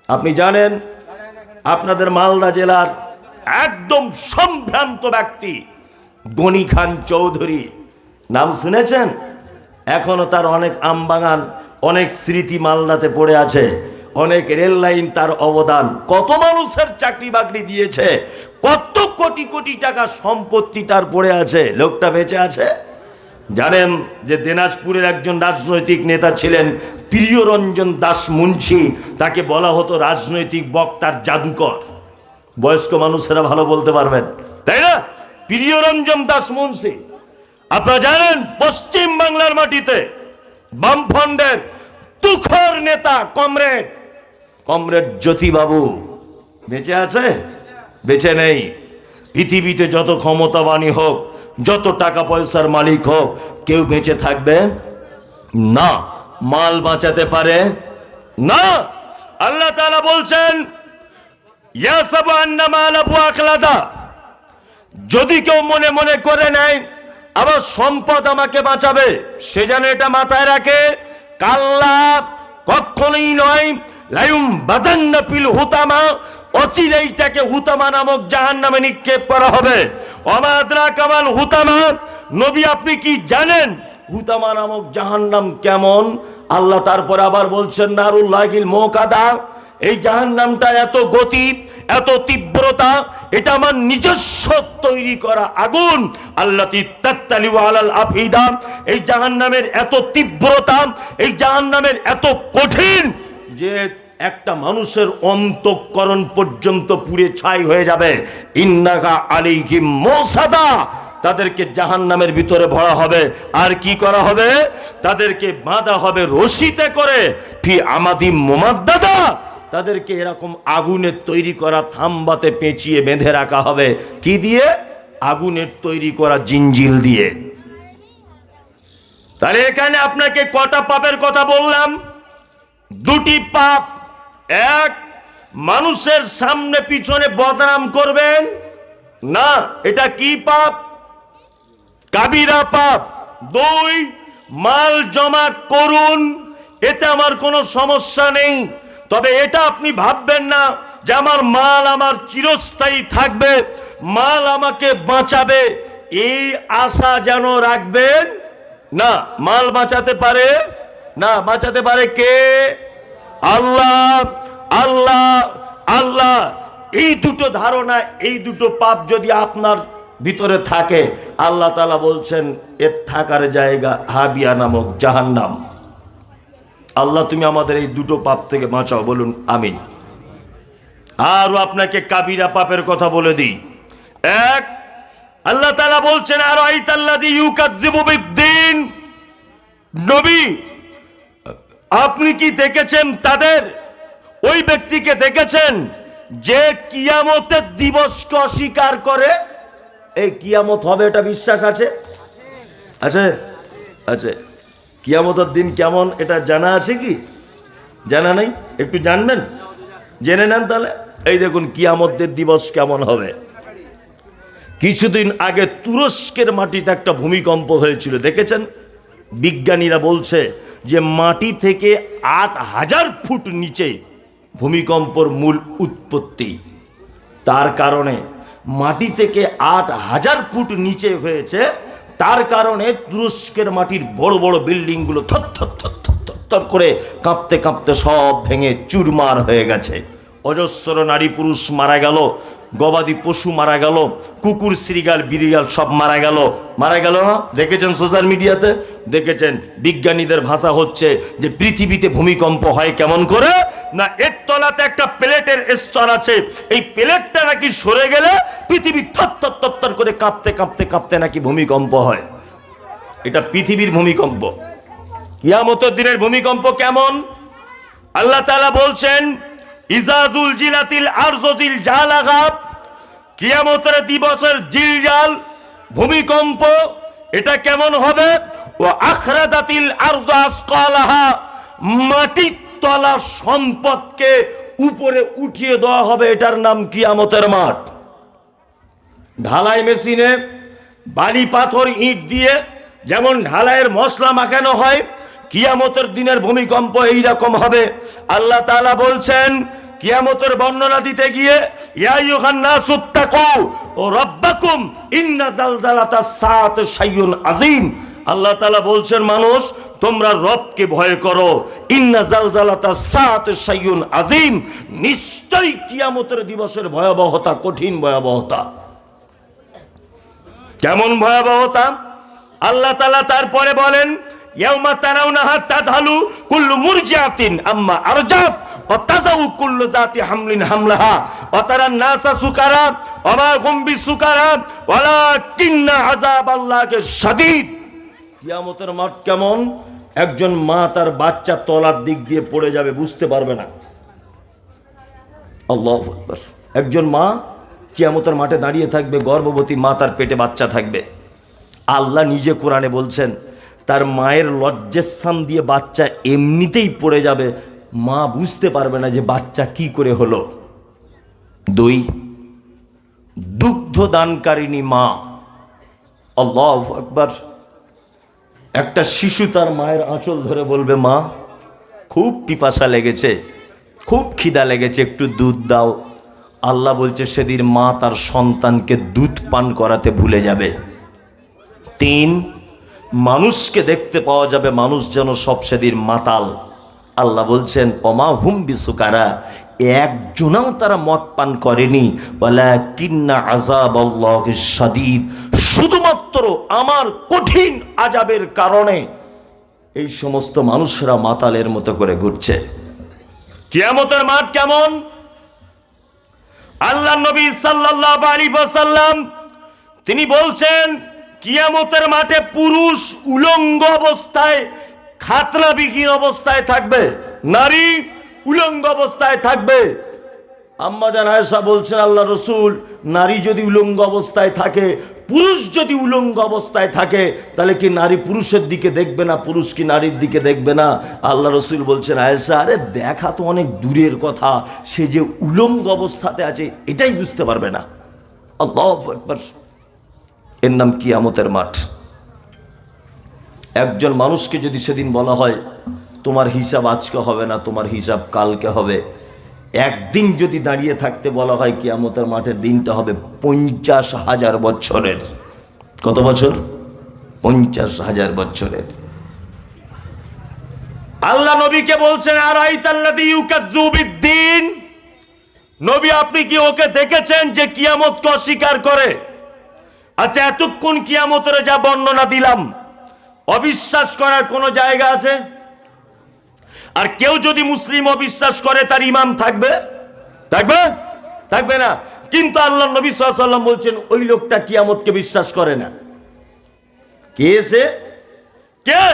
আপনি জানেন, আপনাদের মালদা জেলার একদম সম্ভ্রান্ত ব্যক্তি গনি খান চৌধুরী, নাম শুনেছেন? এখনো তার অনেক আমবাগান, অনেক স্মৃতি মালদাতে পড়ে আছে, অনেক রেল লাইন তার অবদান, কত মানুষের চাকরি বাকরি দিয়েছে, কত কোটি কোটি টাকা সম্পত্তি তার পড়ে আছে। লোকটা বেঁচে আছে। জানেন যে দিনাজপুরের একজন রাজনৈতিক নেতা ছিলেন প্রিয়রঞ্জন দাস মুন্সি, তাকে বলা হতো রাজনৈতিক বক্তার জাদুকর। বয়স্ক মানুষেরা ভালো বলতে পারবেন, তাই না? প্রিয়রঞ্জন দাস মুন্সি। আপনারা জানেন পশ্চিম বাংলার মাটিতে বামফ্রন্টের তুখর নেতা কমরেড জ্যোতিবাবু বেঁচে আছে? বেঁচে নেই। পৃথিবীতে যত ক্ষমতাবানই হোক, যত টাকা পয়সার মালিক হোক, কেউ বেঁচে থাকবে না। মাল বাঁচাতে পারে না। আল্লাহ তাআলা বলছেন ইয়াসাবু আন্না মালাহু আখলাদা, যদি কেউ মনে মনে করে নেয় আবার সম্পদ আমাকে বাঁচাবে, সে যেন এটা মাথায় রাখে, কাল্লা, কখনোই নয়, লায়ুম বাজান্না ফিল হুতামা, অচিরেই তাকে হুতামা নামক জাহান্নামে নিক্ষেপ করা হবে। ওমা আদরাকা মাল হুতামা, নবী আপনি কি জানেন হুতামা নামক জাহান্নাম কেমন? আল্লাহ তারপর আবার বলছেন নারুল্লাহিল মুকাদা, এই জাহান্নামটা এত গতি, এত তীব্রতা, এটা আমার নিজস্ব তৈরি করা আগুন। আল্লাতী তাত্তালিউ আলাল আফিদা, এই জাহান্নামের এত তীব্রতা, এই জাহান্নামের এত কঠিন যে একটা মানুষের অন্তঃকরণ পর্যন্ত পুড়ে ছাই হয়ে যাবে। ইন্নাকা আলাইহিম মুসাদা, তাদেরকে জাহান্নামের ভিতরে ভরা হবে। আর কি করা হবে? তাদেরকে বাঁধা হবে রশিতে করে, ফি আমাদি মুমাদ্দাদা, তাদেরকে এরকম আগুনের তৈরি করা থাম্বাতে পেঁচিয়ে বেঁধে রাখা হবে। কি দিয়ে? আগুনের তৈরি করা জিঞ্জিল দিয়ে। তাহলে এখানে আপনাকে কটা পাপের কথা বললাম? দুটি পাপ। এক, মানুষের সামনে পিছনে বদনাম করবেন না, এটা কি পাপ? কাবিরা পাপ। দুই, মাল জমা করুন, এতে আমার কোনো সমস্যা নেই, তবে এটা আপনি ভাববেন না যে আমার মাল আমার চিরস্থায়ী থাকবে, মাল আমাকে বাঁচাবে, এই আশা যেন রাখবেন না। মাল বাঁচাতে পারে না, বাঁচাতে পারে কে? আল্লাহ। আল্লাহ আল্লাহ, এই দুটো ধারণা, এই দুটো পাপ যদি আপনার ভিতরে থাকে, আল্লাহ তাআলা বলছেন এর থাকার জায়গা হাবিয়া নামক জাহান্নাম। আল্লাহ তুমি আমাদের এই দুটো পাপ থেকে বাঁচাও, বলুন আমিন। আর আপনাকে কাবিরা পাপের কথা বলে দিই। এক, আল্লাহ তাআলা বলছেন আর আইতাল্লাযী ইউকাজ্জিবু বিদ্দীন, নবী আপনি কি দেখেছেন তাদের, ওই ব্যক্তিকে দেখেছেন যে কিয়ামতের দিবসকে অস্বীকার করে? এই কিয়ামত হবে এটা বিশ্বাস আছে? আছে? আছে। কিয়ামতের দিন কেমন এটা জানা আছে কি? জানা নাই? একটু জানবেন, জেনে নেন তাহলে। এই দেখুন কিয়ামতের দিবস কেমন হবে। কিছুদিন আগে তুরস্কের মাটিতে একটা ভূমিকম্প হয়েছিল, দেখেছেন? বিজ্ঞানীরা বলছে যে মাটি থেকে ৮,০০০ ফুট নিচে ভূমিকম্পর মূল উৎপত্তি। তার কারণে মাটি থেকে ৮,০০০ ফুট নিচে হয়েছে, তার কারণে তুরস্কের মাটির বড় বড় বিল্ডিংগুলো থর থর থর থর থর করে কাঁপতে কাঁপতে সব ভেঙে চুরমার হয়ে গেছে। অজস্র নারী পুরুষ মারা গেল, গবাদি পশু মারা গেল, কুকুর শ্রীগাল বিড়াল সব মারা গেল। মারা গেল না? দেখেছেন সোশ্যাল মিডিয়াতে, দেখেছেন। বিজ্ঞানীদের ভাষা হচ্ছে যে পৃথিবীতে ভূমিকম্প হয় কেমন করে না, এর তলাতে একটা প্লেটের স্তর আছে, এই প্লেটটা নাকি সরে গেলে পৃথিবী থর থর থর থর করে কাঁপতে কাঁপতে কাঁপতে নাকি ভূমিকম্প হয়। এটা পৃথিবীর ভূমিকম্প। কিয়ামতের দিনের ভূমিকম্প কেমন? আল্লাহ তাআলা বলছেন ইজাজুল জিলাতিল আরজুল জালাগা, কিয়ামতের দিবসের জিলজাল ভূমিকম্প এটা কেমন হবে? ও আখরাদাতিল আরদু আসকালাহা, মাটির তলা সম্পদকে উপরে উঠিয়ে দেওয়া হবে, এটার নাম কিয়ামতের মাঠ। ঢালাই মেশিনে বালি পাথর ইট দিয়ে যেমন ঢালাইয়ের মশলা মাখানো হয়, কিয়ামতের দিনের ভূমিকম্প এইরকম হবে। আল্লাহ তাআলা বলছেন কিয়ামতের বর্ণনা দিতে গিয়ে ইয়া আইয়ুহান নাসু তাকু ও রাব্বাকুম ইন্না জালজালাতাস সাআতি শাইউন আযীম। আল্লাহ তাআলা বলছেন মানুষ তোমরা রবকে ভয় করো, ইন্না জালজালাতাস সাআতি শাইউন আযীম, নিশ্চয়ই কিয়ামতের দিবসের ভয়াবহতা কঠিন ভয়াবহতা। কেমন ভয়াবহতা? আল্লাহ তাআলা তারপরে বলেন ইয়াউমা তারাউনাহা তাযহালু কুল্লু মুরজিআতিন আম্মা আরজাত ওয়া তাযাউ কুল্লু যাতি হামলিন হামলাহা ওয়া তারান নাসা সুকারা ওয়া মা হুম বিসুকারা ওয়ালাকিন্না আযাবাল্লাহি শাদীদ। কিয়ামতের মাঠ কেমন? একজন মা তার বাচ্চা তলার দিক দিয়ে পড়ে যাবে, বুঝতে পারবে না। আল্লাহু আকবার। একজন মা কিয়ামতের মাঠে দাঁড়িয়ে থাকবে, গর্ভবতী মা, তার পেটে বাচ্চা থাকবে। আল্লাহ নিজে কোরআনে বলছেন তার মায়ের লজ্জাস্থান দিয়ে বাচ্চা এমনিতেই পড়ে যাবে, মা বুঝতে পারবে না যে বাচ্চা কি করে হলো। 2, দুগ্ধ দানকারিণী মা। আল্লাহু আকবার। একটা শিশু তার মায়ের আঁচল ধরে বলবে, মা খুব পিপাসা লেগেছে, খুব খিদা লেগেছে, একটু দুধ দাও। আল্লাহ বলছে সেদিন মা তার সন্তানকে দুধ পান করাতে ভুলে যাবে। 3, মানুষকে দেখতে পাওয়া যাবে, মানুষ যেন সব সেদিন মাতাল। আল্লাহ বলছেন ওমা হুম বিসুকারা, একজনাও তারা মদ পান করেনি, ওয়ালাকিন্না আযাবাল্লাহি শাদীদ, শুধুমাত্র আমার কঠিন আযাবের কারণে এই সমস্ত মানুষরা মাতালের মতো করে ঘুরছে। কিয়ামতের মাঠ কেমন? আল্লাহ নবী সাল্লাল্লাহু আলাইহি ওয়াসাল্লাম তিনি বলছেন কিয়ামতের মাঠে পুরুষ উলঙ্গ অবস্থায় খাতনাবিহীন অবস্থায় থাকবে, নারী উলঙ্গ অবস্থায় থাকবে। আম্মা জান আয়েশা বলছেন আল্লাহ রসুল, নারী যদি উলঙ্গ অবস্থায় থাকে, পুরুষ যদি উলঙ্গ অবস্থায় থাকে, তাহলে কি নারী পুরুষের দিকে দেখবে না, পুরুষ কি নারীর দিকে দেখবে না? আল্লাহ রসুল বলছেন আয়েশা, আরে দেখা তো অনেক দূরের কথা, সে যে উলঙ্গ অবস্থাতে আছে এটাই বুঝতে পারবে না। আল্লাহু আকবার। এর নাম কিয়ামতের মাঠ। একজন মানুষকে যদি সেদিন বলা হয় তোমার হিসাব আজকে হবে না, তোমার হিসাব কালকে হবে, একদিন যদি দাঁড়িয়ে থাকতে বলা হয় কিয়ামতের মাঠের দিনটা হবে 50,000 বছরের। কত বছর? 50,000 বছরের। আল্লাহ নবীকে বলছেন আরাইতাল্লাযী ইউকাজ্জিবু বিদ্দীন, নবী আপনি কি ওকে দেখেছেন যে কিয়ামতকে অস্বীকার করে? আচ্ছা, এতক্ষণ কিয়ামতের যা বর্ণনা দিলাম, অবিশ্বাস করার কোনো জায়গা আছে? আর কেউ যদি মুসলিম অবিশ্বাস করে তার ঈমান থাকবে? থাকবে? থাকবে না। কিন্তু আল্লাহ নবী সাল্লাল্লাহু আলাইহি ওয়াসাল্লাম বলছেন ওই লোকটা কিয়ামতকে বিশ্বাস করে না। কে সে? কে?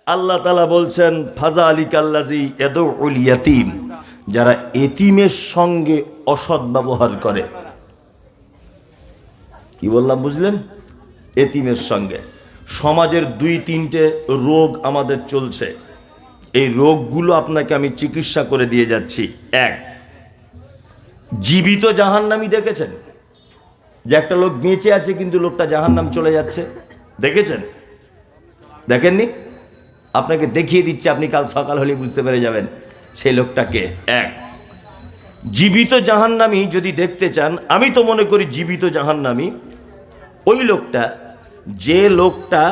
আল্লাহ তাআলা বলছেন ফাযালিকাল্লাযী ইয়াদউল ইয়াতীম, যারা এতিমের সঙ্গে অসৎ ব্যবহার করে। কি বললাম বুঝলেন? এতিমের সঙ্গে। সমাজের 2-3টে রোগ আমাদের চলছে, এই রোগগুলো আপনাকে আমি চিকিৎসা করে দিয়ে যাচ্ছি। 1, জীবিত জাহান্নামী দেখেছেন? যে একটা লোক বেঁচে আছে কিন্তু লোকটা জাহান্নাম চলে যাচ্ছে, দেখেছেন? দেখেননি? আপনাকে দেখিয়ে দিচ্ছে, আপনি কাল সকাল হলে বুঝতে পেরে যাবেন সেই লোকটাকে। 1, জীবিত জাহান্নামী যদি দেখতে চান, আমি তো মনে করি জীবিত জাহান্নামী ওই লোকটা, যে লোকটা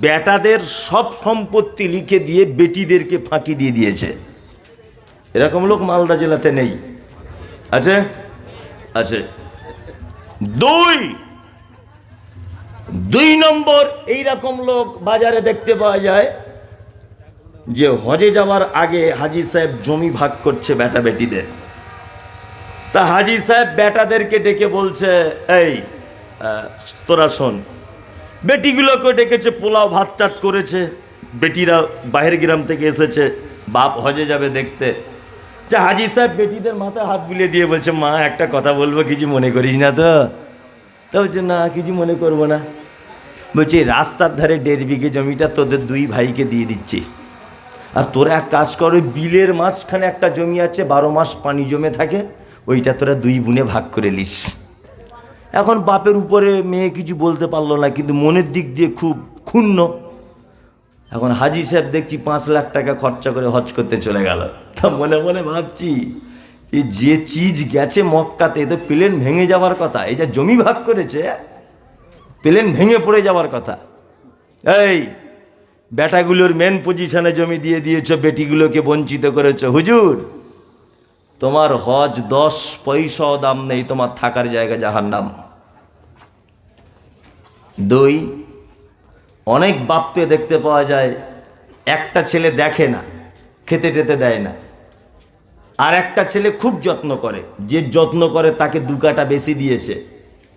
বেটাদের সব সম্পত্তি লিখে দিয়ে বেটিদেরকে ফাঁকি দিয়ে দিয়েছে। এরকম লোক মালদা জেলাতে নেই? আছে? আছে। 2 নম্বর, এইরকম লোক বাজারে দেখতে পাওয়া যায় যে হজে যাওয়ার আগে হাজি সাহেব জমি ভাগ করছে বেটা বেটিদের। তা হাজি সাহেব বেটাদেরকে ডেকে বলছে, এই তোরা শোন, বেটিগুলোকে ডেকেছে, পোলাও ভাত চাট করেছে, বেটিরা বাইরের গ্রাম থেকে এসেছে, বাপ হজে যাবে দেখতে। যা হাজি সাহেব বেটিদের মাথায় হাত বুলিয়ে দিয়ে বলছে, মা একটা কথা বলবো, কিছু মনে করিস না তো? তা বলছে না, কিছু মনে করবো না। বলছে রাস্তার ধারে 1.5 বিঘে জমিটা তোদের 2 ভাইকে দিয়ে দিচ্ছি, আর তোরা এক কাজ কর, ওই বিলের মাঝখানে একটা জমি আছে 12 মাস পানি জমে থাকে, ওইটা তোরা 2 বোনে ভাগ করে লিস। এখন বাপের উপরে মেয়ে কিছু বলতে পারলো না, কিন্তু মনের দিক দিয়ে খুব ক্ষুণ্ণ। এখন হাজি সাহেব দেখছি 5 লাখ টাকা খরচা করে হজ করতে চলে গেল। তা মনে মনে ভাবছি, এই যে চিজ গেছে মক্কাতে, এ তো প্লেন ভেঙে যাওয়ার কথা। এই যা জমি ভাগ করেছে, প্লেন ভেঙে পড়ে যাওয়ার কথা। এই বেটাগুলোর মেন পজিশনে জমি দিয়ে দিয়েছ, বেটিগুলোকে বঞ্চিত করেছ। হুজুর, তোমার হজ 10 পয়সাও দাম নেই, তোমার থাকার জায়গা জাহান্নাম। 2, অনেক বাপকে দেখতে পাওয়া যায় একটা ছেলে দেখে না, খেতে টেতে দেয় না, আর একটা ছেলে খুব যত্ন করে। যে যত্ন করে তাকে 2 কাটা বেশি দিয়েছে,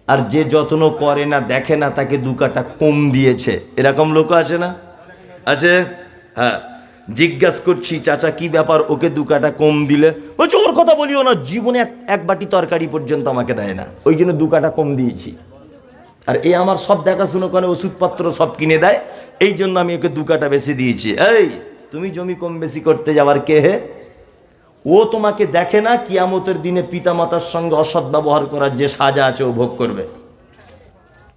আর যে যত্ন করে না, দেখে না, তাকে 2 কাটা কম দিয়েছে। এরকম লোক আছে না? আছে। হ্যাঁ, জিজ্ঞাসা করছি চাচা কি ব্যাপার, ওকে 2 কাটা কম দিলে? বলছে ওর কথা বলিও না, জীবনে এক বাটি তরকারি পর্যন্ত আমাকে দেয় না, ওই জন্য 2 কাটা কম দিয়েছি। আর এই আমার সব দেখাশুনো করে, ওষুধপত্র সব কিনে দেয়, এই জন্য আমি ওকে 2 কাঠা বেশি দিয়েছি। এই তুমি জমি কম বেশি করতে যাওয়ার কে হে? ও তোমাকে দেখে না কিয়ামতের দিনে পিতামাতার সঙ্গে অসৎ ব্যবহার করার যে সাজা আছে ও ভোগ করবে।